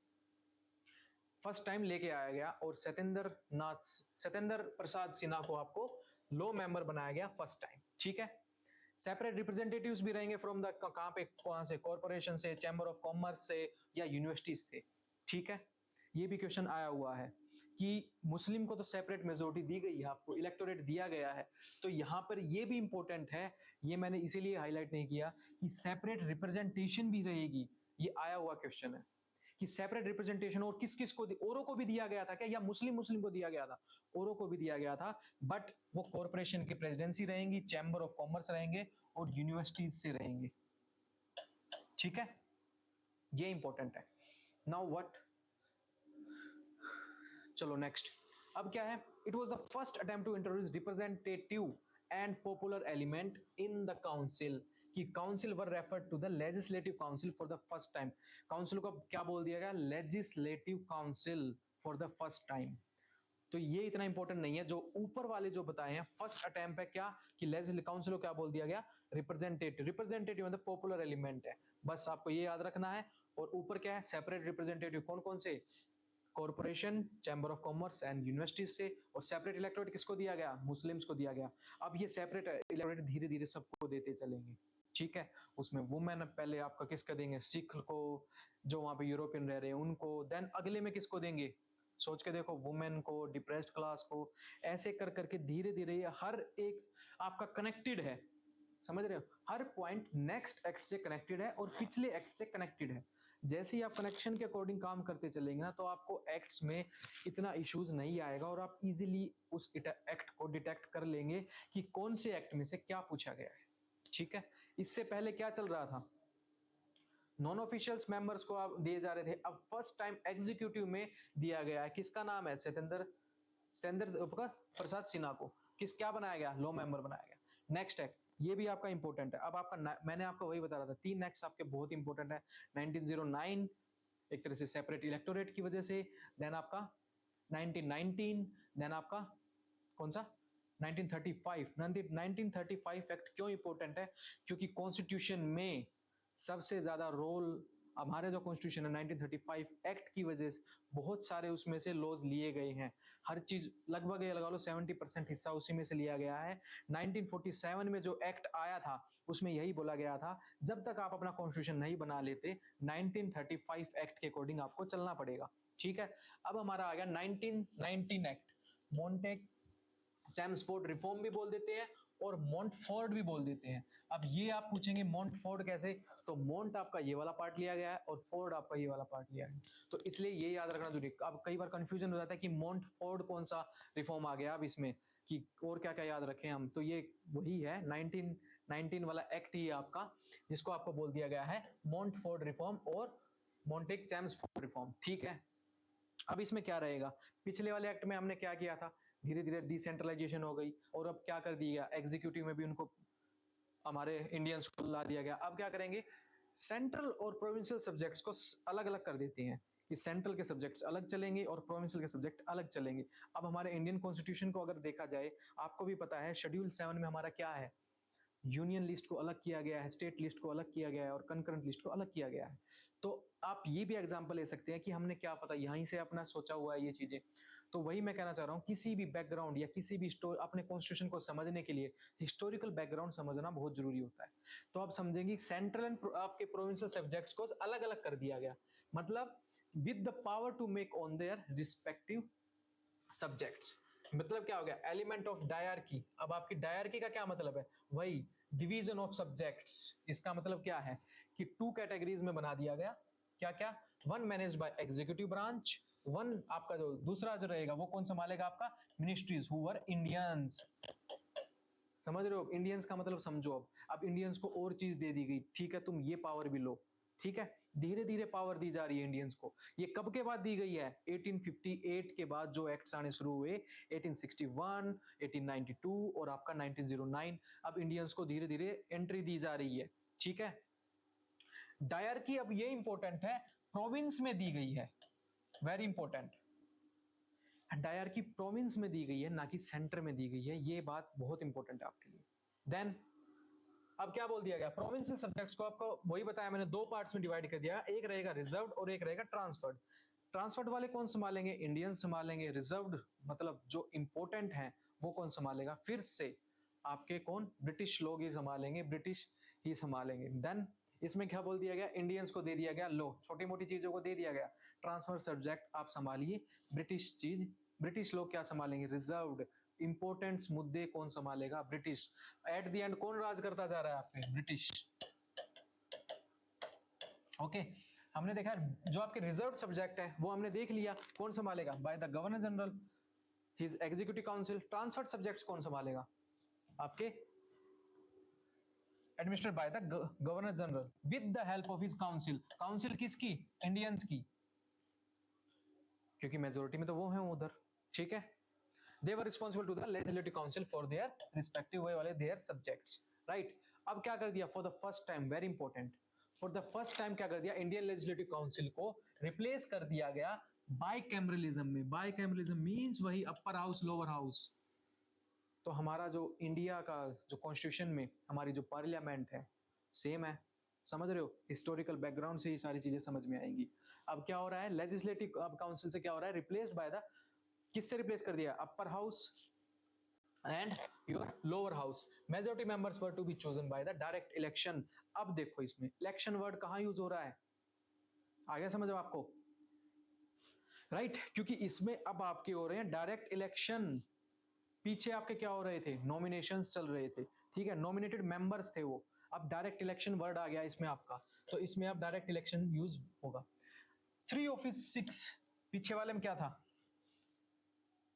फर्स्ट टाइम लेके आया गया, और सत्येंद्र प्रसाद सिन्हा को आपको लो मेंबर बनाया गया फर्स्ट टाइम, ठीक है। सेपरेट रिप्रेजेंटेटिव्स भी रहेंगे फ्रॉम द कहां से, कॉर्पोरेशन से, चैम्बर ऑफ कॉमर्स से, या यूनिवर्सिटीज से, ठीक है। ये भी क्वेश्चन आया हुआ है कि मुस्लिम को तो सेपरेट मेजोरिटी दी गई है, आपको इलेक्टोरेट दिया गया है, तो यहां पर ये भी इंपॉर्टेंट है, ये मैंने इसीलिए हाईलाइट नहीं किया कि सेपरेट रिप्रेजेंटेशन भी रहेगी। ये आया हुआ क्वेश्चन है कि सेपरेट रिप्रेजेंटेशन और किस किस को, औरों को भी दिया गया था क्या, या मुस्लिम को दिया गया था, औरों को भी दिया गया था। बट वो कॉर्पोरेशन की प्रेसिडेंसी रहेंगी, चैम्बर ऑफ कॉमर्स रहेंगे, और यूनिवर्सिटीज से रहेंगे, ठीक है। ये इंपॉर्टेंट है। नाउ व्हाट, चलो नेक्स्ट। अब क्या है, it was the first attempt to introduce representative and popular element in the council, कि council were referred to the legislative council for the first time. Council को क्या बोल दिया गया? Legislative council for the first time. तो ये इतना important नहीं है, जो ऊपर वाले जो बताए हैं फर्स्ट अटेम्प्ट है क्या, कि लेजिस्लेटिव काउंसिल को क्या बोल दिया गया? रिप्रेजेंटेटिव। रिप्रेजेंटेटिव मतलब पॉपुलर एलिमेंट है, बस आपको ये याद रखना है। और ऊपर क्या है? सेपरेट रिप्रेजेंटेटिव कौन कौन से? Corporation, chamber of commerce and universities से। और सेपरेट इलेक्टोरेट किसको दिया गया? मुस्लिम्स को दिया गया। अब ये सेपरेट इलेक्टोरेट धीरे धीरे सबको देते चलेंगे, ठीक है। उसमें वुमेन पहले आपका किसका देंगे? सिख को, जो वहां पे यूरोपियन रह रहे हैं उनको। देन अगले में किसको देंगे? सोच के देखो, वुमेन को, डिप्रेस्ड क्लास को, ऐसे कर करके धीरे धीरे ये हर एक आपका कनेक्टेड है, समझ रहे हो? हर पॉइंट नेक्स्ट एक्ट से कनेक्टेड है और पिछले एक्ट से कनेक्टेड है। जैसे ही आप कनेक्शन के अकॉर्डिंग काम करते चलेंगे ना, तो आपको एक्ट्स में इतना इश्यूज नहीं आएगा और आप इजीली उस एक्ट को डिटेक्ट कर लेंगे कि कौन से एक्ट में से क्या पूछा गया है, ठीक है। इससे पहले क्या चल रहा था? नॉन ऑफिशियल्स मेंबर्स को आप दिए जा रहे थे, अब फर्स्ट टाइम एग्जीक्यूटिव में दिया गया है। किसका नाम है? सत्येंद्र प्रसाद सिन्हा को किस क्या बनाया गया? लॉ मेंबर बनाया गया। नेक्स्ट एक्ट, ये भी आपका इंपॉर्टेंट है। अब आपका मैंने आपको वही बता रहा था, 3 एक्ट्स आपके बहुत इंपॉर्टेंट है। 1909 एक तरह से सेपरेट इलेक्टोरेट की वजह से, देन आपका 1919, देन आपका कौन सा? 1935। 1935 एक्ट क्यों इंपॉर्टेंट है? क्योंकि कॉन्स्टिट्यूशन में सबसे ज्यादा रोल हमारे जो कॉन्स्टिट्यूशन है 1935 एक्ट की वजह से बहुत सारे उसमें से लॉज लिए गए हैं। हर चीज लगभग ये लगा लो 70% हिस्सा उसी में से लिया गया है। 1947 में जो एक्ट आया था उसमें यही बोला गया था, जब तक आप अपना कॉन्स्टिट्यूशन नहीं बना लेते 1935 एक्ट के अकॉर्डिंग आपको चलना पड़ेगा, ठीक है। अब हमारा आ गया 1919 एक्ट, मॉन्टेक चैम्सफोर्ड रिफॉर्म भी बोल देते हैं और मॉन्टफोर्ड भी बोल देते हैं। अब ये आप पूछेंगे मॉन्टफोर्ड कैसे, तो मॉन्ट आपका ये वाला पार्ट लिया गया है और फोर्ड आपका ये वाला पार्ट लिया है, तो इसलिए ये याद रखना जरूरी है। अब कई बार कंफ्यूजन हो जाता है कि मॉन्टफोर्ड कौन सा रिफॉर्म आ गया अब इसमें, कि और क्या क्या याद रखें हम, तो ये वही है 1919 वाला एक्ट ही है आपका, जिसको आपको बोल दिया गया है मॉन्टफोर्ड रिफॉर्म और मॉन्टेक चैम्सफोर्ड रिफॉर्म, ठीक है। अब इसमें क्या रहेगा? पिछले वाले एक्ट में हमने क्या किया था? धीरे धीरे डिसेंट्रलाइजेशन हो गई और अब क्या कर दिया? एग्जीक्यूटिव में भी उनको हमारे इंडियंस को ला दिया गया। अब क्या करेंगे? सेंट्रल और प्रोविंशियल सब्जेक्ट्स को अलग अलग कर देते हैं, कि सेंट्रल के सब्जेक्ट्स अलग चलेंगे और प्रोविंशियल के सब्जेक्ट अलग चलेंगे। अब हमारे इंडियन कॉन्स्टिट्यूशन को अगर देखा जाए, आपको भी पता है शेड्यूल 7 में हमारा क्या है? यूनियन लिस्ट को अलग किया गया है, स्टेट लिस्ट को अलग किया गया है और कंकरेंट लिस्ट को अलग किया गया है। तो आप ये भी एग्जांपल ले सकते हैं कि हमने क्या पता, यहीं से अपना सोचा हुआ है ये चीजें। तो वही मैं कहना चाह रहा हूँ, किसी भी बैकग्राउंड या किसी भी अपने कॉन्स्टिट्यूशन को समझने के लिए हिस्टोरिकल बैकग्राउंड समझना बहुत जरूरी होता है। तो आप समझेंगे सेंट्रल एंड आपके प्रोविंशियल सब्जेक्ट्स को अलग अलग कर दिया गया, मतलब with the power to make on their respective subjects. मतलब क्या हो गया? Element of dyarchy. अब आपकी डायरकी का क्या मतलब है? वही डिवीजन ऑफ सब्जेक्ट्स। इसका मतलब क्या है कि 2 कैटेगरीज में बना दिया गया। क्या क्या? One managed by executive branch, one आपका जो दूसरा जो रहेगा वो कौन संभालेगा? आपका मिनिस्ट्रीज हु वर इंडियंस। समझ रहे हो? इंडियंस का मतलब समझो। अब इंडियंस को और चीज दे दी गई, ठीक है, तुम ये पावर भी लो, ठीक है। धीरे धीरे पावर दी जा रही है इंडियंस को। ये कब के बाद दी गई है? 1858 के बाद जो एक्ट्स आने शुरू हुए, 1861, 1892 और आपका 1909। अब इंडियंस को धीरे धीरे एंट्री दी जा रही है, ठीक है। डायरकी अब ये इंपॉर्टेंट है, प्रोविंस में दी गई है, वेरी इंपॉर्टेंट। डायरकी प्रोविंस में दी गई है, ना कि सेंटर में दी गई है। ये बात बहुत इंपॉर्टेंट है आपके लिए। देन अब क्या बोल दिया गया? प्रोविंशियल सब्जेक्ट्स को आपको वही बताया मैंने, 2 पार्ट्स में डिवाइड कर दिया, एक रहेगा रिजर्व्ड और एक रहेगा ट्रांसफर्ड। ट्रांसफर्ड वाले कौन संभालेंगे? इंडियंस संभालेंगे। रिजर्व्ड मतलब जो इंपॉर्टेंट है वो कौन संभालेगा? फिर से आपके कौन? ब्रिटिश लोग ही संभालेंगे, ब्रिटिश ही संभालेंगे। देन इसमें क्या बोल दिया गया? इंडियंस को दे दिया गया लो, छोटी मोटी चीजों को दे दिया गया, ट्रांसफर सब्जेक्ट आप संभालिए, ब्रिटिश चीज, ब्रिटिश लोग क्या संभालेंगे? रिजर्व्ड। इंपोर्टेंट मुद्दे कौन संभालेगा? ब्रिटिश। एट द एंड कौन राज करता जा रहा है आपके? ब्रिटिश। ओके, हमने देखा जो आपके रिजर्व सब्जेक्ट है वो हमने देख लिया, कौन संभालेगा? By the governor general, his executive council. Transferred subjects कौन संभालेगा? आपके administrated by the governor general with the help of his council. Council किसकी? इंडियंस की, क्योंकि मेजोरिटी में तो वो है उधर, ठीक है। They were responsible to the legislative council for their respective वे वाले देयर सब्जेक्ट्स, राइट। अब क्या कर दिया, for the first time, very important, for the first time क्या कर दिया, इंडियन लेजिस्लेटिव काउंसिल को रिप्लेस कर दिया गया बाइकैमरलिज्म में। बाइकैमरलिज्म मींस वही अपर हाउस लोअर हाउस। तो हमारा जो इंडिया का जो कॉन्स्टिट्यूशन में हमारी जो पार्लियामेंट है सेम है, समझ रहे हो, हिस्टोरिकल बैकग्राउंड से ये सारी चीजें समझ में आएंगी। अब क्या हो रहा है, लेजिस्लेटिव अब काउंसिल से क्या हो रहा है, रिप्लेस्ड बाय द, किससे रिप्लेस कर दिया, upper house and your lower house. Majority members were to be chosen by the direct election. अब देखो इसमें इलेक्शन वर्ड कहां यूज हो रहा है, आ गया समझ आपको, राइट क्योंकि इसमें अब आपके हो रहे हैं डायरेक्ट इलेक्शन। पीछे आपके क्या हो रहे थे, नॉमिनेशंस चल रहे थे, ठीक है, नॉमिनेटेड मेंबर्स थे वो, अब डायरेक्ट इलेक्शन वर्ड आ गया इसमें आपका, तो इसमें अब डायरेक्ट इलेक्शन यूज होगा। 3 ऑफिस 6, पीछे वाले में क्या था,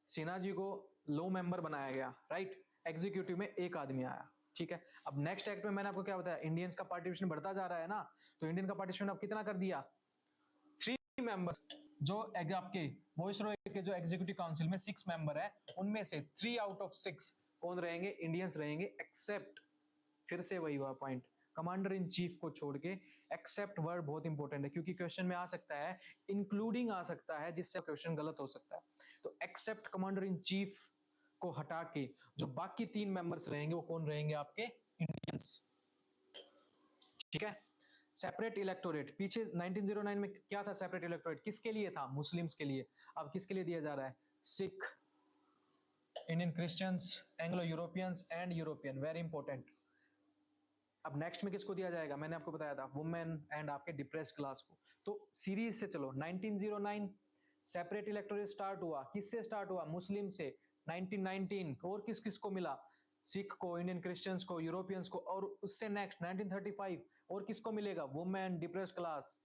सिन्हा जी को लो मेंबर बनाया गया, राइट, एग्जीक्यूटिव में एक आदमी आया, ठीक है। अब नेक्स्ट एक्ट में मैंने आपको क्या बताया, इंडियंस का पार्टिसिपेशन बढ़ता जा रहा है ना, तो इंडियन का पार्टिसिपेशन अब कितना कर दिया, 3 मेंबर्स, जो आपके वॉइसरॉय के जो एग्जीक्यूटिव काउंसिल में 6 मेंबर है, उनमें से 3 आउट ऑफ 6 कौन रहेंगे, इंडियंस रहेंगे, एक्सेप्ट, फिर से वही हुआ पॉइंट, कमांडर इन चीफ को छोड़ के। एक्सेप्ट वर्ड बहुत इंपॉर्टेंट है क्योंकि क्वेश्चन में आ सकता है, इंक्लूडिंग आ सकता है, जिससे क्वेश्चन गलत हो सकता है। तो एक्सेप्ट कमांडर इन चीफ को हटा के जो बाकी 3 मेंबर्स रहेंगे वो कौन रहेंगे, आपके इंडियंस, ठीक है। सेपरेट इलेक्टोरेट, पीछे 1909 में क्या था, सेपरेट इलेक्टोरेट किसके लिए था, मुस्लिम्स के लिए, अब किसके लिए दिया जा रहा है, Sikh, Indian Christians, Anglo Europeans and European, very important. अब नेक्स्ट में किसको दिया जाएगा, मैंने आपको बताया था वुमेन एंड आपके डिप्रेस्ड क्लास को। तो सीरीज से चलो, 1909 सेपरेट इलेक्टोरेट स्टार्ट हुआ, किससे स्टार्ट हुआ, मुस्लिम से, 1919 और किस किस को मिला, सिख को, इंडियन क्रिश्चियंस को, यूरोपियंस को, और उससे नेक्स्ट 1935 और किसको मिलेगा, वुमेन, डिप्रेस्ड क्लास,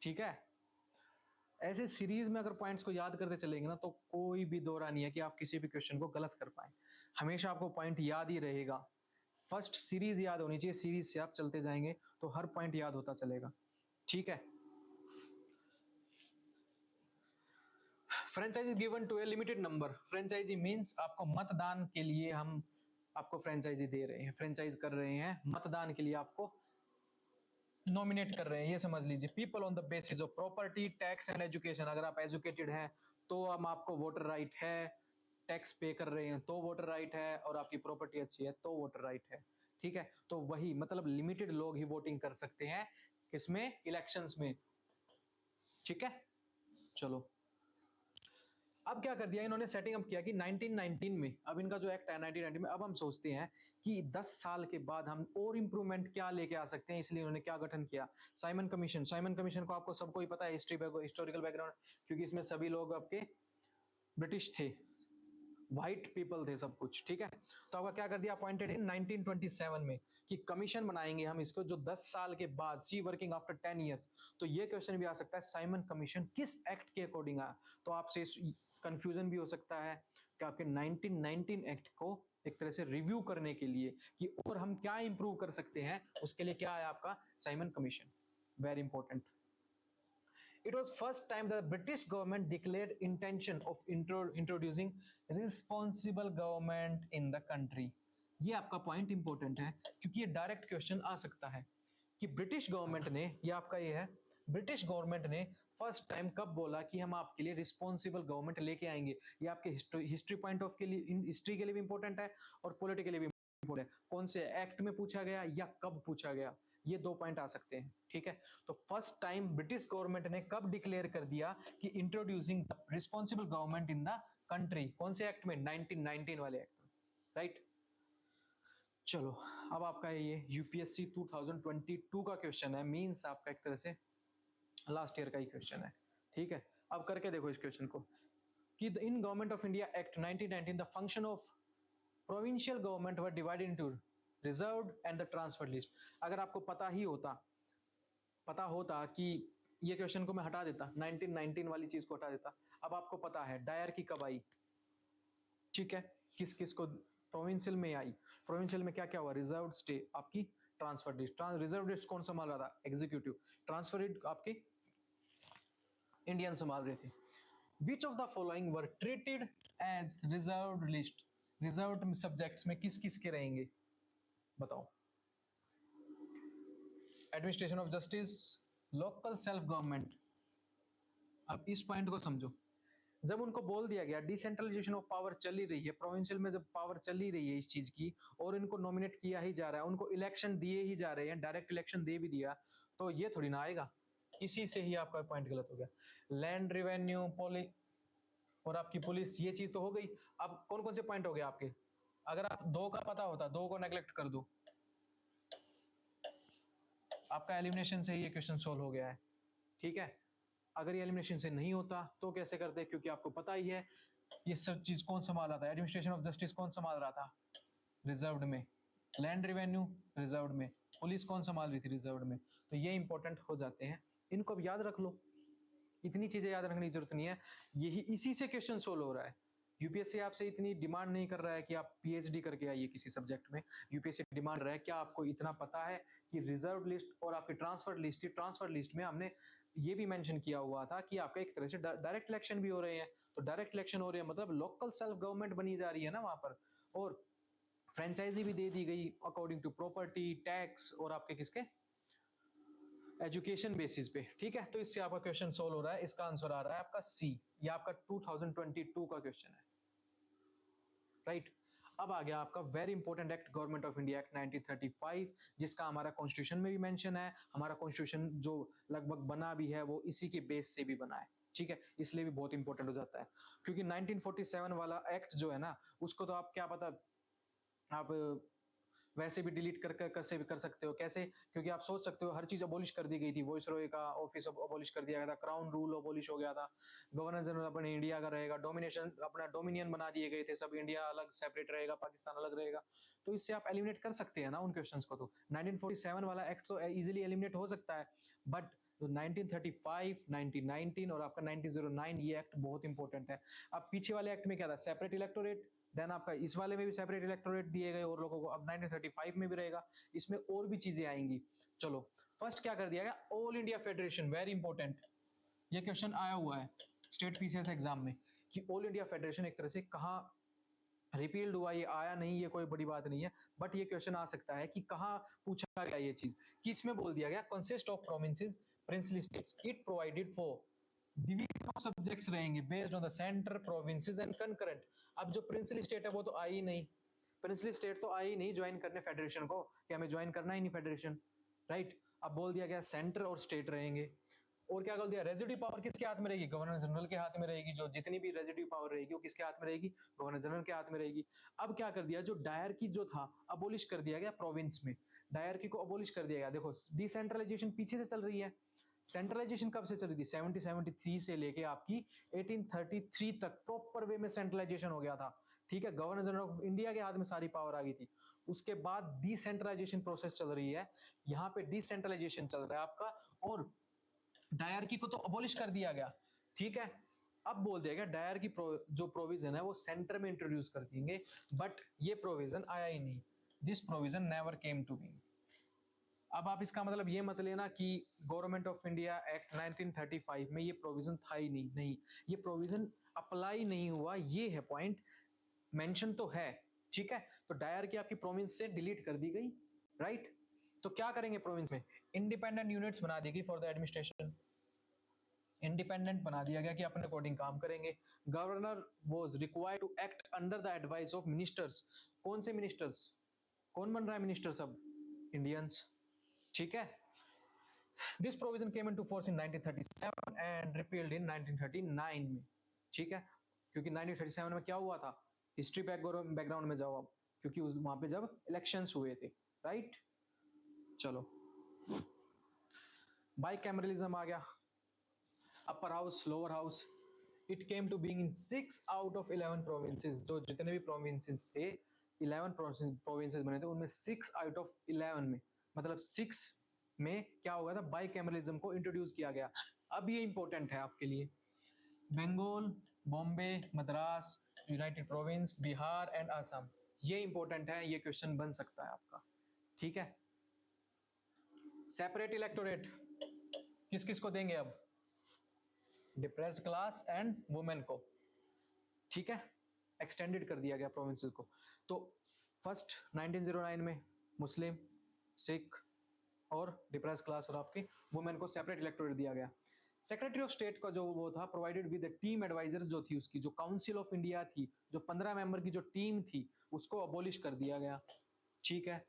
ठीक है। ऐसे सीरीज में अगर पॉइंट्स को याद करते चलेंगे ना, तो कोई भी दौरा नहीं है कि आप किसी भी क्वेश्चन को गलत कर पाए, हमेशा आपको पॉइंट याद ही रहेगा। फर्स्ट सीरीज याद होनी चाहिए, सीरीज से आप चलते जाएंगे तो हर पॉइंट याद होता चलेगा, ठीक है। Franchise given to a limited number, franchise means आपको मतदान के लिए हम आपको फ्रेंचाइजी दे रहे हैं, फ्रेंचाइज कर रहे हैं, मतदान के लिए आपको नॉमिनेट कर रहे हैं, ये समझ लीजिए। People on the basis of property, tax and education, अगर आप एजुकेटेड हैं तो हम आपको वोटर राइट है, टैक्स पे कर रहे हैं तो वोटर राइट है, और आपकी प्रॉपर्टी अच्छी है तो वोटर राइट है, ठीक है। तो वही मतलब लिमिटेड लोग ही वोटिंग कर सकते हैं किसमें, इलेक्शंस में, ठीक है। चलो अब क्या कर दिया इन्होंने, सेटिंग अप किया कि 1919 में, अब इनका जो एक्ट है 1919 में, अब हम सोचते हैं कि 10 साल के बाद हम और इंप्रूवमेंट क्या लेके आ सकते हैं, इसलिए उन्होंने क्या गठन किया, साइमन कमीशन। साइमन कमीशन को आपको सबको ही पता है, हिस्टोरिकल बैकग्राउंड, क्योंकि इसमें सभी लोग आपके ब्रिटिश थे, व्हाइट पीपल थे सब कुछ, ठीक है। तो आपका क्या कर दिया, अपॉइंटेड इन 1927 में कि कमीशन बनाएंगे हम इसको जो 10 साल के बाद, सी वर्किंग आफ्टर 10 इयर्स। तो ये क्वेश्चन भी आ सकता है, साइमन कमीशन किस एक्ट के अकॉर्डिंग आया, तो आपसे कंफ्यूजन भी हो सकता है कि आपके 1919 एक्ट को एक तरह से रिव्यू करने के लिए कि और हम क्या इंप्रूव कर सकते हैं, उसके लिए क्या है आपका Simon commission, very important. It was first time that the British government declared intention of introducing responsible government in the country. ये आपका पॉइंट इंपॉर्टेंट है क्योंकि ये डायरेक्ट क्वेश्चन आ सकता है कि ब्रिटिश गवर्नमेंट ने, ये आपका ये है, ब्रिटिश गवर्नमेंट ने फर्स्ट टाइम कब बोला कि हम आपके लिए रिस्पॉन्सिबल गवर्नमेंट लेके आएंगे। ये आपके हिस्ट्री पॉइंट ऑफ के लिए, हिस्ट्री के लिए भी इंपॉर्टेंट है और पॉलिटिकली भी इंपॉर्टेंट है। कौन से एक्ट में पूछा गया या कब पूछा गया, ये 2 पॉइंट आ सकते हैं, ठीक है। तो फर्स्ट टाइम ब्रिटिश गवर्नमेंट ने कब डिक्लेयर कर दिया कि introducing responsible government in the country, कौन से एक्ट में, 1919 वाले एक्ट में, राइट। चलो अब आपका ये यूपीएससी 2022 का क्वेश्चन है, मींस आपका एक तरह से लास्ट ईयर का ही क्वेश्चन है, ठीक है। अब करके देखो इस क्वेश्चन को कि in government of India act 1919 the function of provincial government were divided into reserved and the transfer list. अगर आपको पता होता कि ये क्वेश्चन को मैं हटा देता, 1919 वाली चीज को हटा देता, अब आपको पता है डायर की कब आई, ठीक है, किस किस को प्रोविंशियल में आई, प्रोविंशियल में क्या क्या हुआ, रिजर्व्ड स्टे आपकी, ट्रांसफर लिस्ट, रिजर्व लिस्ट कौन संभाल रहा था, एग्जीक्यूटिव, ट्रांसफर आपके इंडियन संभाल रहे थे। Which of the following were treated as reserved list, reserved subjects में किस किस के रहेंगे बताओ। Administration of justice, local self government. अब इस पॉइंट को समझो, जब उनको बोल दिया गया डिसेंट्रलाइजेशन ऑफ पावर चली रही है, प्रोविंशियल में जब पावर चली रही है इस चीज की, और इनको नॉमिनेट किया ही जा रहा है, उनको इलेक्शन दिए ही जा रहे हैं, डायरेक्ट इलेक्शन दे भी दिया, तो ये थोड़ी ना आएगा। इसी से ही आपका पॉइंट गलत हो गया। लैंड रेवेन्यू और आपकी पुलिस, ये चीज तो हो गई। अब कौन कौन से पॉइंट हो गए आपके, अगर आप दो का पता होता, दो को नेग्लेक्ट कर दो, आपका एलिमिनेशन से ही ये क्वेश्चन सोल्व हो गया है। ठीक है, अगर ये एलिमिनेशन से नहीं होता तो कैसे करते, क्योंकि आपको पता ही है ये सब चीज कौन संभाल रहा था, एडमिनिस्ट्रेशन ऑफ जस्टिस कौन संभाल रहा था, रिजर्व्ड में। लैंड रेवेन्यू रिजर्व्ड में, पुलिस कौन संभाल रही थी, रिजर्व्ड में। तो ये इंपॉर्टेंट हो जाते हैं, इनको अब याद रख लो, इतनी चीजें याद रखने की जरूरत नहीं है, यही इसी से क्वेश्चन सोल्व हो रहा है। यूपीएससी आपसे इतनी डिमांड नहीं कर रहा है कि आप पीएचडी करके आइए किसी सब्जेक्ट में, यूपीएससी डिमांड रहा है क्या आपको इतना पता है कि रिजर्व लिस्ट और आपकी ट्रांसफर लिस्ट में हमने ये भी मेंशन किया हुआ था कि आपका एक तरह से डायरेक्ट इलेक्शन भी हो रहे हैं, तो डायरेक्ट इलेक्शन हो रहे हैं मतलब लोकल सेल्फ गवर्नमेंट बनी जा रही है ना वहां पर, और फ्रेंचाइजी भी दे दी गई अकॉर्डिंग टू प्रॉपर्टी टैक्स और आपके किसके एजुकेशन बेसिस पे। ठीक है, तो इससे आपका क्वेश्चन सोल्व हो रहा है, इसका आंसर आ रहा है आपका सी, ये आपका 2022 का क्वेश्चन है, राइट। अब आ गया आपका very important act, government of India act 1935, जिसका हमारा कॉन्स्टिट्यूशन में भी मेंशन है। हमारा कॉन्स्टिट्यूशन जो लगभग बना भी है वो इसी के बेस से भी बना है। ठीक है, इसलिए भी बहुत इंपॉर्टेंट हो जाता है, क्योंकि 1947 वाला एक्ट जो है ना, उसको तो आप क्या पता, आप वैसे भी डिलीट कर कैसे भी कर सकते हो, कैसे, क्योंकि आप सोच सकते हो हर चीज अबॉलिश कर दी गई थी, वॉइस रॉय का ऑफिस अबॉलिश कर दिया गया था, क्राउन रूल अबॉलिश हो गया था, गवर्नर जनरल अपने इंडिया का रहेगा, डोमिनेशन अपना डोमिनियन बना दिए गए थे सब, इंडिया अलग सेपरेट रहेगा, पाकिस्तान अलग रहेगा। तो इससे आप एलिमिनेट कर सकते हैं ना उन क्वेश्चंस को। तो 1947 वाला एक्ट तो इजीली एलिमिनेट हो सकता है, बट तो 1935, 1919 और आपका 1909 ये एक्ट बहुत इंपॉर्टेंट है। अब पीछे वाले एक्ट में क्या था, सेपरेट इलेक्टोरेट, देन आपका इस वाले में भी सेपरेट इलेक्टोरेट दिए गए और लोगों को, अब 1935 में भी रहेगा, इसमें और भी चीजें आएंगी। चलो फर्स्ट क्या कर दिया गया, all India federation, very important, ये क्वेश्चन आया हुआ है स्टेट पीसीएस एग्जाम में कि ऑल इंडिया फेडरेशन एक तरह से कहाँ रिपील्ड हुआ, ये आया नहीं, ये कोई बड़ी बात नहीं है, बट ये क्वेश्चन आ सकता है कि कहाँ पूछा गया ये चीज, कि इसमें बोल दिया गया consist of provinces princely states, it provided for division of subjects रहेंगे based on the centre provinces and concurrent. अब जो प्रिंसली स्टेट है वो तो आई नहीं, प्रिंसली स्टेट तो आई नहीं ज्वाइन करने फेडरेशन को, कि हमें ज्वाइन करना ही नहीं फेडरेशन, राइट। अब बोल दिया गया सेंटर और स्टेट रहेंगे, और क्या बोल दिया, रेजिड्यू पावर किसके हाथ में रहेगी, गवर्नर जनरल के हाथ में रहेगी, जो जितनी भी रेजिड्यू पावर रहेगी वो किसके हाथ में रहेगी, गवर्नर जनरल के हाथ में रहेगी। अब क्या कर दिया, जो डायरकी जो था अबोलिश कर दिया गया प्रोविंस में, डायरकी को अबोलिश कर दिया गया। देखो डिसेंट्रलाइजेशन पीछे से चल रही है, सेंट्रलाइजेशन कब से चली थी, 1773 से लेके आपकी 1833 तक प्रॉपर वे में सेंट्रलाइजेशन हो गया था। ठीक है, गवर्नर जनरल ऑफ इंडिया के हाथ में सारी पावर आ गई थी। उसके बाद डिसेंट्रलाइजेशन प्रोसेस चल रही है, यहाँ पे डिसेंट्रलाइजेशन चल रहा है आपका, और डायरकी को तो अबॉलिश कर दिया गया। ठीक है, अब बोल दिया गया डायरकी जो प्रोविजन है वो सेंटर में इंट्रोड्यूस कर देंगे, बट ये प्रोविजन आया ही नहीं, this provision never came to be. अब आप इसका मतलब ये मत लेना कि गवर्नमेंट ऑफ इंडिया एक्ट 1935 में ये प्रोविजन था ही नहीं, नहीं, ये प्रोविजन अप्लाई नहीं हुआ, ये है पॉइंट, मेंशन तो है। ठीक है, तो डायर की आपकी प्रोविंस से डिलीट कर दी गई, राइट। तो क्या करेंगे प्रोविंस में, इंडिपेंडेंट यूनिट्स बना दी गई फॉर द एडमिनिस्ट्रेशन, इंडिपेंडेंट बना दिया गया कि अपने अकॉर्डिंग काम करेंगे। Governor was required to act under the advice of ministers, कौन से मिनिस्टर्स, कौन बन रहा है मिनिस्टर, सब इंडियंस। ठीक है, this provision came into force in 1937 and repealed in 1939 में। ठीक है, क्योंकि 1937 में क्या हुआ था, हिस्ट्री बैकग्राउंड में जाओ आप, क्योंकि वहां पे जब इलेक्शंस हुए थे, राइट। चलो बाइकैमरलिज्म आ गया, upper house lower house, it came to being in 6 out of 11 provinces, जो जितने भी प्रोविंसेस थे 11 प्रोविंसेस बने थे, उनमें 6 आउट ऑफ 11 में, मतलब 6 में क्या हो गया था, बाइकैमरलिज्म को इंट्रोड्यूस किया गया। अब ये इंपॉर्टेंट है आपके लिए, Bengal, Bombay, Madras, united province, Bihar and Assam, ये इंपॉर्टेंट है, ये क्वेश्चन बन सकता है आपका। ठीक है, सेपरेट इलेक्टोरेट किस किस को देंगे, अब डिप्रेस्ड क्लास एंड वुमेन को, ठीक है, एक्सटेंडेड कर दिया गया प्रोविंसेस को। तो फर्स्ट 1909 में मुस्लिम, सिख और डिप्रेस्ड क्लास और आपकी वुमेन को सेपरेट इलेक्टोरेट दिया गया। सेक्रेटरी ऑफ स्टेट का जो वो था प्रोवाइडेड विद टीम एडवाइजर जो थी उसकी, जो काउंसिल ऑफ इंडिया थी, जो 15 मेंबर की जो टीम थी उसको अबोलिश कर दिया गया, ठीक है।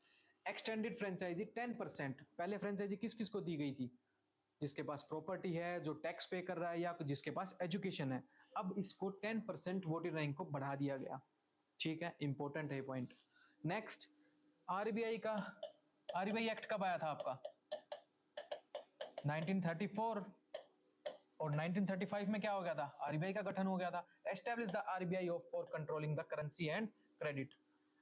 एक्सटेंडेड फ्रेंचाइजी 10%, पहले फ्रेंचाइजी किस किस को दी गई थी, जिसके पास प्रॉपर्टी है, जो टैक्स पे कर रहा है या जिसके पास एजुकेशन है। अब इसको 10% वोटिंग रैंक को बढ़ा दिया गया, ठीक है, इंपॉर्टेंट है पॉइंट। नेक्स्ट आरबीआई का, आरबीआई एक्ट कब आया था आपका 1934, और 1935 में क्या हो गया था, आरबीआई का गठन हो गया था। Establish the RBI of for controlling the currency and credit.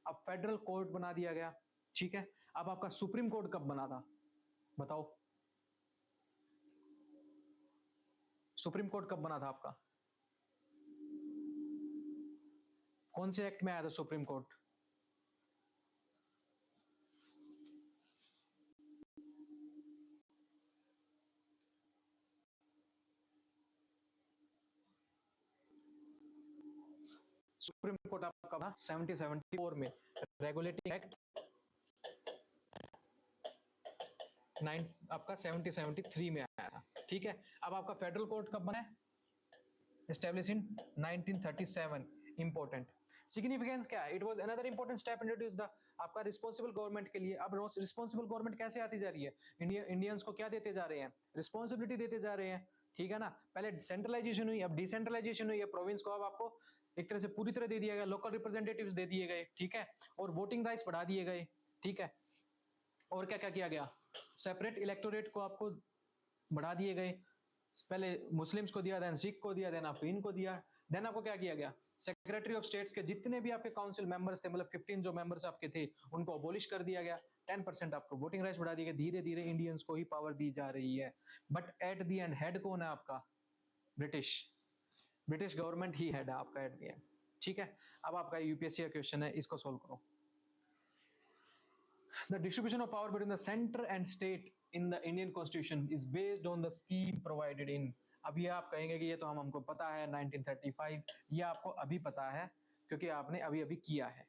अब फेडरल कोर्ट बना दिया गया, ठीक है। अब आपका सुप्रीम कोर्ट कब बना था बताओ, सुप्रीम कोर्ट कब बना था आपका, कौन से एक्ट में आया था सुप्रीम कोर्ट? सुप्रीम कोर्ट आपका बना 1774 में, रेगुलेटिंग एक्ट 9 आपका 1773 में आया था, ठीक है। अब आपका फेडरल कोर्ट कब बना है, established in 1937, इंपॉर्टेंट। सिग्निफिकेंस क्या है, it was another important step introduce the आपका रिस्पांसिबल गवर्नमेंट के लिए। अब रिस्पांसिबल गवर्नमेंट कैसे आती जा रही है, इंडियंस को क्या देते जा रहे हैं, रिस्पांसिबिलिटी देते जा रहे हैं, ठीक है ना। पहले सेंट्रलाइजेशन हुई, अब डिसेंट्रलाइजेशन हुई है, प्रोविंस को अब आपको एक तरह से पूरी तरह दे दिया गया, लोकल रिप्रेजेंटेटिव्स दे दिए गए, ठीक है, और वोटिंग राइट्स बढ़ा दिए गए, ठीक है। और क्या क्या किया गया, सेपरेट इलेक्टोरेट को आपको बढ़ा दिए गए, पहले मुस्लिम्स को दिया, देन सिख को दिया, देन अफीन को दिया, देन आपको क्या किया गया, सेक्रेटरी ऑफ स्टेट्स के जितने भी आपके काउंसिल मेंबर्स थे, मतलब 15 जो मेंबर्स आपके थे उनको अबोलिश कर दिया गया, 10% आपको वोटिंग राइट्स बढ़ा दिए गए, धीरे धीरे इंडियंस को ही पावर दी जा रही है। But at the end head कौन है आपका, ब्रिटिश, ब्रिटिश गवर्नमेंट ही हेड है आपका एट द एंड, ठीक है। अब आपका यूपीएससी का क्वेश्चन है, इसको सोल्व करो। The distribution of power between the center and state in the Indian Constitution is based on the scheme provided in। अब ये आप कहेंगे कि ये तो हमको पता है 1935, ये आपको अभी पता है क्योंकि आपने अभी अभी किया है।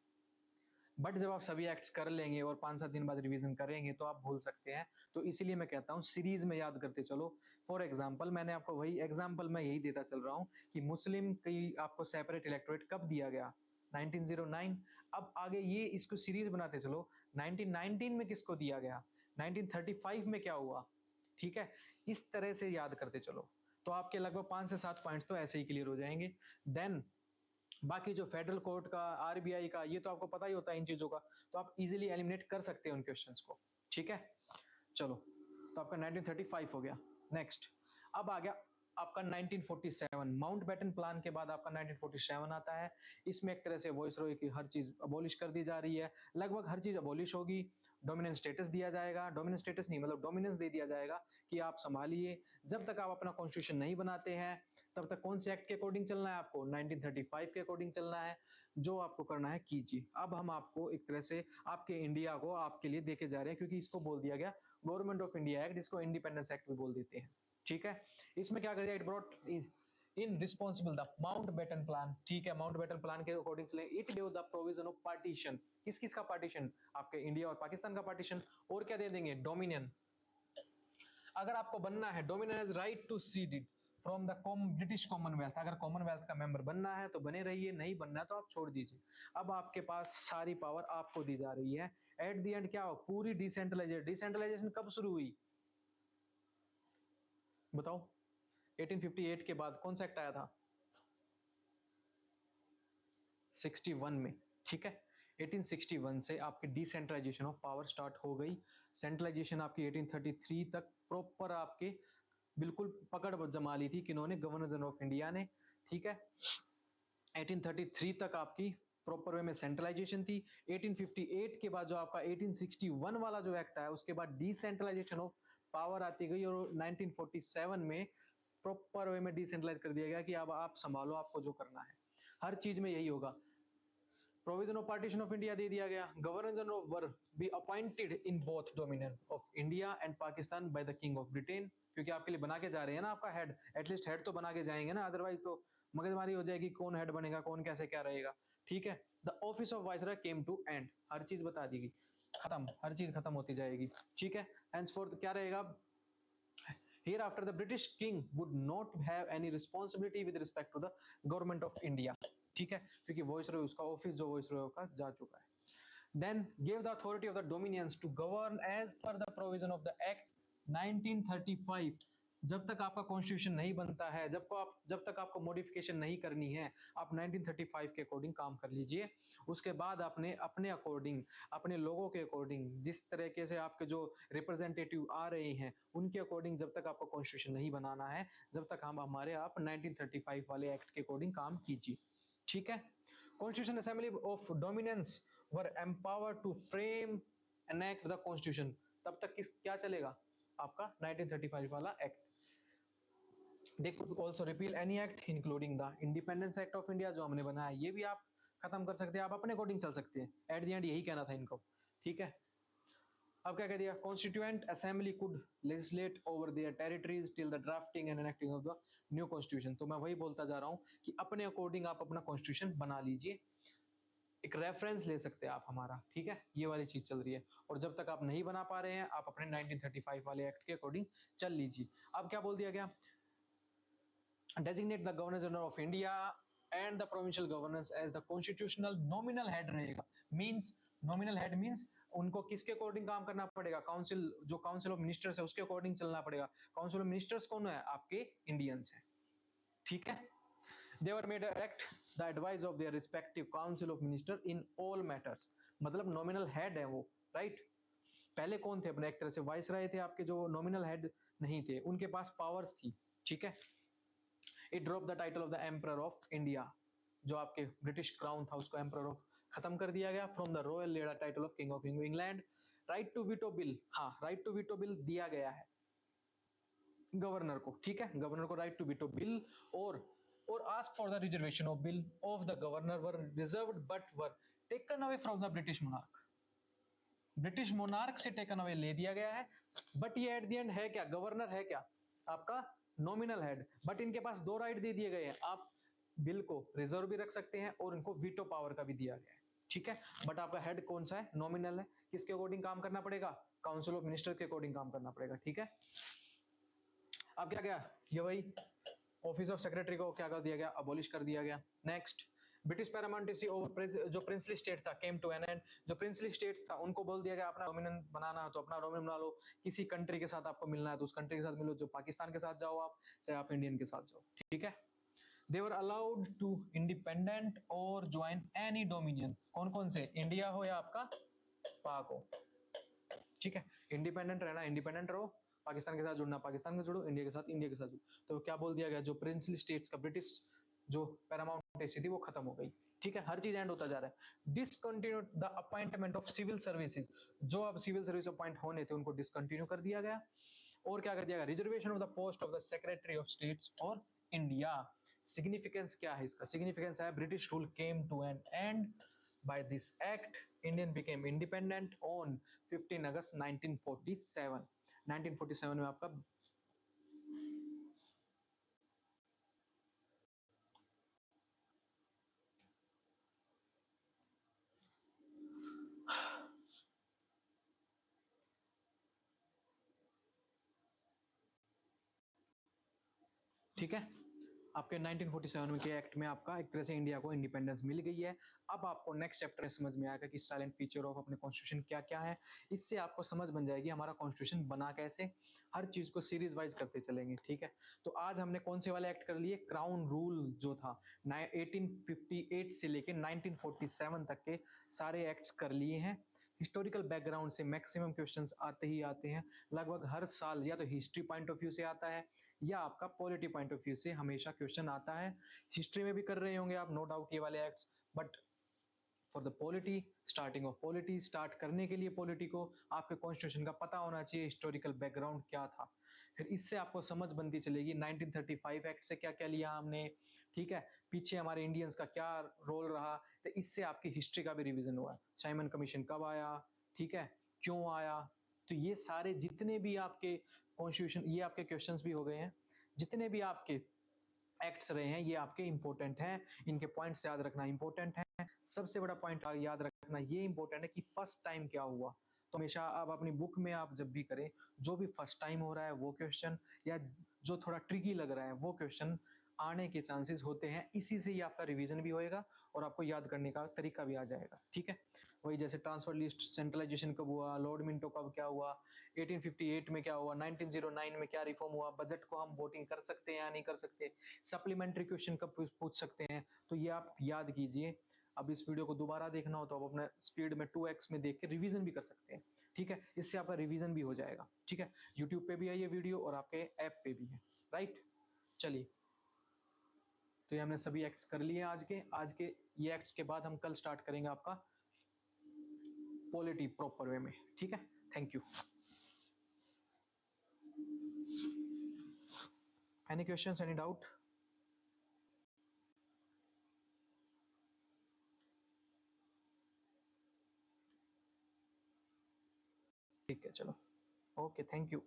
बट जब आप सभी एक्ट्स कर लेंगे और 5-7 दिन बाद रिवीजन करेंगे तो आप भूल सकते हैं, तो इसीलिए मैं कहता हूँ सीरीज में याद करते चलो। फॉर एग्जाम्पल मैंने आपको वही एग्जाम्पल मैं यही देता चल रहा हूँ कि मुस्लिम की आपको सेपरेट इलेक्टोरेट कब दिया गया, 1909। अब आगे ये इसको सीरीज बनाते चलो, 1919 में किसको दिया गया, 1935 में क्या हुआ, ठीक है। इस तरह से याद करते चलो तो आपके लगभग 5 से 7 पॉइंट्स तो ऐसे ही क्लियर हो जाएंगे। देन बाकी जो फेडरल कोर्ट का, आरबीआई का, ये तो आपको पता ही होता है इन चीजों का, तो आप इजीली एलिमिनेट कर सकते हैं उन क्वेश्चंस को, ठीक है। चलो तो आपका 1935 हो गया। नेक्स्ट अब आ गया आपका 1947, माउंटबेटन प्लान के बाद आपका 1947 आता है। इसमें एक तरह से वॉइसरॉय की हर चीज अबोलिश कर दी जा रही है, लगभग हर चीज अबोलिश होगी। डोमिनेंस स्टेटस दिया जाएगा, डोमिनेंस स्टेटस नहीं मतलब डोमिनेंस दे दिया जाएगा कि आप संभालिए, जब तक आप अपना कॉन्स्टिट्यूशन नहीं बनाते हैं तब तक कौन से एक्ट के अकॉर्डिंग चलना है आपको, 1935 के अकॉर्डिंग चलना है, जो आपको करना है कीजिए। अब हम आपको एक तरह से आपके इंडिया को आपके लिए देके जा रहे हैं, क्योंकि इसको बोल दिया गया गवर्नमेंट ऑफ इंडिया एक्ट, इसको इंडिपेंडेंस एक्ट भी बोल देते हैं, ठीक है। इसमें क्या कर दिया, it brought in responsible the Mountbatten plan, ठीक है। माउंटबेटन प्लान के अकॉर्डिंग चले, it give the provision of partition, किस किस का पार्टीशन, आपके इंडिया और पाकिस्तान का पार्टीशन, और क्या दे देंगे, डोमिनियन। अगर आपको बनना है, dominion is right to secede from the British Commonwealth, अगर कॉमनवेल्थ का मेंबर बनना है तो बने रहिए, नहीं बनना है तो आप छोड़ दीजिए। अब आपके पास सारी पावर आपको दी जा रही है। एट द एंड क्या हो, पूरी डिसेंट्रलाइजेशन। डिसेंट्रलाइजेशन कब शुरू हुई बताओ, 1858 के बाद कौन सा एक्ट आया था, 61 में, ठीक है। 1861 से आपकी डिसेंट्रलाइजेशन ऑफ पावर स्टार्ट हो गई। सेंट्रलाइजेशन आपकी 1833 तक प्रॉपर आपके बिल्कुल पकड़ जमा ली थी किन्होंने, गवर्नर जनरल ऑफ इंडिया ने, ठीक है। 1833 तक आपकी प्रॉपर वे में सेंट्रलाइजेशन थी। 1858 के बाद जो आपका 1861 वाला जो एक्ट आया उसके बाद डिसेंट्रलाइजेशन ऑफ पावर आती गई, और 1947 में प्रॉपर वे में डिसेंट्रलाइज कर दिया गया कि अब आप संभालो, आपको जो करना है हर चीज में यही होगा। Provision of partition of India दे दिया गया, governor general were be appointed in both dominion of India and Pakistan by the king of Britain, क्योंकि आपके लिए बना के जा रहे हैं ना आपका हेड, एटलीस्ट हेड तो बना के जाएंगे ना, अदरवाइज तो मगजमारी हो जाएगी कौन हेड बनेगा कौन कैसे क्या रहेगा, ठीक है। The office of viceroy came to end, हर चीज बता दी गई, खत्म, हर चीज खत्म होती जाएगी, ठीक है। henceforth क्या रहेगा, hereafter the British king would not have any responsibility with respect to the government of India, ठीक है, क्योंकि वॉइसरॉय उसका ऑफिस जो वॉइसरॉय का जा चुका है। Then gave the authority of the dominions to govern as per the provision of the Act 1935, जब तक आपका कॉन्स्टिट्यूशन नहीं बनता है, जब तक आपको मॉडिफिकेशन नहीं करनी है, आप 1935 के अकॉर्डिंग काम कर लीजिए। उसके बाद आपने अपने अकॉर्डिंग, अपने लोगों के अकॉर्डिंग, जिस तरीके से आपके जो रिप्रेजेंटेटिव आ रहे हैं उनके अकॉर्डिंग, जब तक आपको कॉन्स्टिट्यूशन नहीं बनाना है, जब तक हम हमारे आप 1935 वाले एक्ट के अकॉर्डिंग काम कीजिए, ठीक है। Constitution assembly of dominions were empowered to frame enact the constitution, तब तक क्या चलेगा आपका 1935 वाला act. They could also repeal any act including the Independence Act of India, जो हमने बनाया ये भी आप खत्म कर सकते हैं, आप अपने अकॉर्डिंग चल सकते हैं, एट द एंड यही कहना था इनको, ठीक है। अब क्या कह दिया, constituent assembly could legislate over their territories till the drafting and enacting of the new constitution, तो मैं वही बोलता जा रहा हूँ कि अपने अकॉर्डिंग आप अपना कॉन्स्टिट्यूशन बना लीजिए, एक रेफरेंस ले सकते हैं आप हमारा, ठीक है, ये वाली चीज चल रही है। और जब तक आप नहीं बना पा रहे हैं, आप अपने 1935 वाले एक्ट के अकॉर्डिंग चल लीजिए। अब क्या बोल दिया गया, designate the governor general of India and the provincial governors as the constitutional nominal head रहेगा, means nominal head means उनको किसके अकॉर्डिंग काम करना पड़ेगा, काउंसिल, जो काउंसिल ऑफ मिनिस्टर्स है उसके अकॉर्डिंग चलना पड़ेगा। काउंसिल ऑफ मिनिस्टर्स कौन है, आपके इंडियंस हैं, ठीक है। They were made to act the advice of their respective council of minister in all matters, मतलब नॉमिनल हेड है वो, राइट। पहले कौन थे अपने एक तरह से वाइसराय थे आपके, जो नॉमिनल हेड नहीं थे, उनके पास पावर्स थी, ठीक है। It dropped the title of the Emperor of India, जो आपके ब्रिटिश क्राउन था उसको एम्परर ऑफ खत्म कर दिया गया, फ्रॉम द रॉयल लेडा title of king of England. Right to veto bill, हाँ राइट टू वीटो बिल दिया गया है गवर्नर को, ठीक है, गवर्नर को राइट टू वीटो बिल, और ask for the reservation of bill of the governor were reserved but were taken away from the British monarch, British monarch से taken away ले दिया गया है, बट ये एट द एंड है क्या, governor है क्या आपका नॉमिनल हेड, बट इनके पास दो राइट दे दिए गए हैं, आप बिल को रिजर्व भी रख सकते हैं और इनको वीटो पावर का भी दिया गया है, ठीक है। बट आपका हेड कौन सा है, नॉमिनल है, किसके अकॉर्डिंग काम करना पड़ेगा, काउंसिल ऑफ मिनिस्टर के अकॉर्डिंग काम करना पड़ेगा, ठीक है। अब क्या गया, ये वही ऑफिस ऑफ सेक्रेटरी को क्या कर दिया गया, अबॉलिश कर दिया गया। नेक्स्ट, ब्रिटिश पैरामाउंटेसी ओवर जो प्रिंसली स्टेट था केम टू एन एंड, जो प्रिंसली स्टेट था उनको बोल दिया गया अपना डोमिनियन बनाना है तो अपना डोमिनियन बना लो, किसी कंट्री के साथ आपको मिलना है तो उस कंट्री के साथ मिलो, जो पाकिस्तान के साथ जाओ आप, चाहे आप इंडियन के साथ जाओ, ठीक है। They were allowed to independent और ज्वाइन एनी डोमिनियन, कौन कौन से, इंडिया हो या आपका पाक हो, ठीक है। इंडिपेंडेंट रहना इंडिपेंडेंट रहो, पाकिस्तान के साथ जुड़ना पाकिस्तान के जुड़ो, इंडिया के साथ इंडिया के साथ जुड़ो। तो क्या बोल दिया गया, जो प्रिंसली स्टेट्स का ब्रिटिश जो पैरामाउंटेसी थी वो खत्म हो गई, ठीक है, हर चीज एंड होता जा रहा है। Discontinue the appointment of civil services, जो अब सिविल सर्विस अपॉइंट होने थे उनको डिसकंटिन्यू कर दिया गया। और क्या कर दिया गया, reservation of the post of the secretary of states for India. Significance क्या है इसका, सिग्निफिकेंस है British rule came to an end by this act, Indian became independent on 15 August 1947। 1947 में आपका ठीक है, आपके 1947 के एक्ट में आपका एक तरह से इंडिया को इंडिपेंडेंस मिल गई है। अब आपको नेक्स्ट चैप्टर में समझ में आएगा कि साइलेंट फीचर ऑफ अपने कॉन्स्टिट्यूशन क्या क्या है, इससे आपको समझ बन जाएगी हमारा कॉन्स्टिट्यूशन बना कैसे, हर चीज को सीरीज वाइज करते चलेंगे, ठीक है। तो आज हमने कौन से वाले एक्ट कर लिए, क्राउन रूल जो था 1858 से लेके 1947 तक के सारे एक्ट्स कर लिए हैं। हिस्टोरिकल बैकग्राउंड से मैक्सिमम क्वेश्चंस आते ही आते हैं, लगभग हर साल या तो हिस्ट्री पॉइंट ऑफ व्यू से आता है या आपका पॉलिटी पॉइंट ऑफ व्यू से हमेशा क्वेश्चन आता है। हिस्ट्री में भी कर रहे होंगे आप नो डाउट ये वाले acts, but for the polity, starting of polity, start करने के लिए पॉलिटी को आपके कॉन्स्टिट्यूशन का पता होना चाहिए, हिस्टोरिकल बैकग्राउंड क्या था, फिर इससे आपको समझ बनती चलेगी 1935 एक्ट से क्या क्या लिया हमने, ठीक है, पीछे हमारे इंडियंस का क्या रोल रहा, तो इससे आपकी हिस्ट्री का भी रिवीजन हुआ। साइमन कमीशन कब आया, ठीक है, क्यों आया, तो ये सारे जितने भी आपके कॉन्स्टिट्यूशन, ये आपके क्वेश्चंस भी हो गए हैं, जितने भी आपके एक्ट्स रहे हैं ये आपके इंपॉर्टेंट हैं, इनके पॉइंट्स याद रखना इंपॉर्टेंट है। सबसे बड़ा पॉइंट याद रखना ये इंपॉर्टेंट है कि फर्स्ट टाइम क्या हुआ। तो हमेशा आप अपनी बुक में आप जब भी करें, जो भी फर्स्ट टाइम हो रहा है वो क्वेश्चन, या जो थोड़ा ट्रिकी लग रहा है वो क्वेश्चन आने के चांसेस होते हैं। इसी से ही आपका रिवीजन भी होएगा और आपको याद करने का तरीका भी आ जाएगा, ठीक है। वही जैसे ट्रांसफर लिस्ट सेंट्रलाइजेशन कब हुआ, लॉर्ड मिंटो कब क्या हुआ, 1858 में क्या हुआ, 1909 में क्या रिफॉर्म हुआ, बजट को हम वोटिंग कर सकते हैं या नहीं कर सकते, सप्लीमेंट्री क्वेश्चन कब पूछ सकते हैं, तो ये आप याद कीजिए। अब इस वीडियो को दोबारा देखना हो तो आप अपने स्पीड में 2x में देख के रिवीजन भी कर सकते हैं, ठीक है। इससे आपका रिवीजन भी हो जाएगा, ठीक है। यूट्यूब पे भी है ये वीडियो और आपके ऐप पे भी है, राइट। चलिए, तो ये हमने सभी एक्ट्स कर लिए आज के ये एक्ट्स के बाद हम कल स्टार्ट करेंगे आपका पॉलिटी प्रॉपर वे में, ठीक है। Thank you. Any questions, any doubt? ठीक है, चलो, ओके, थैंक यू।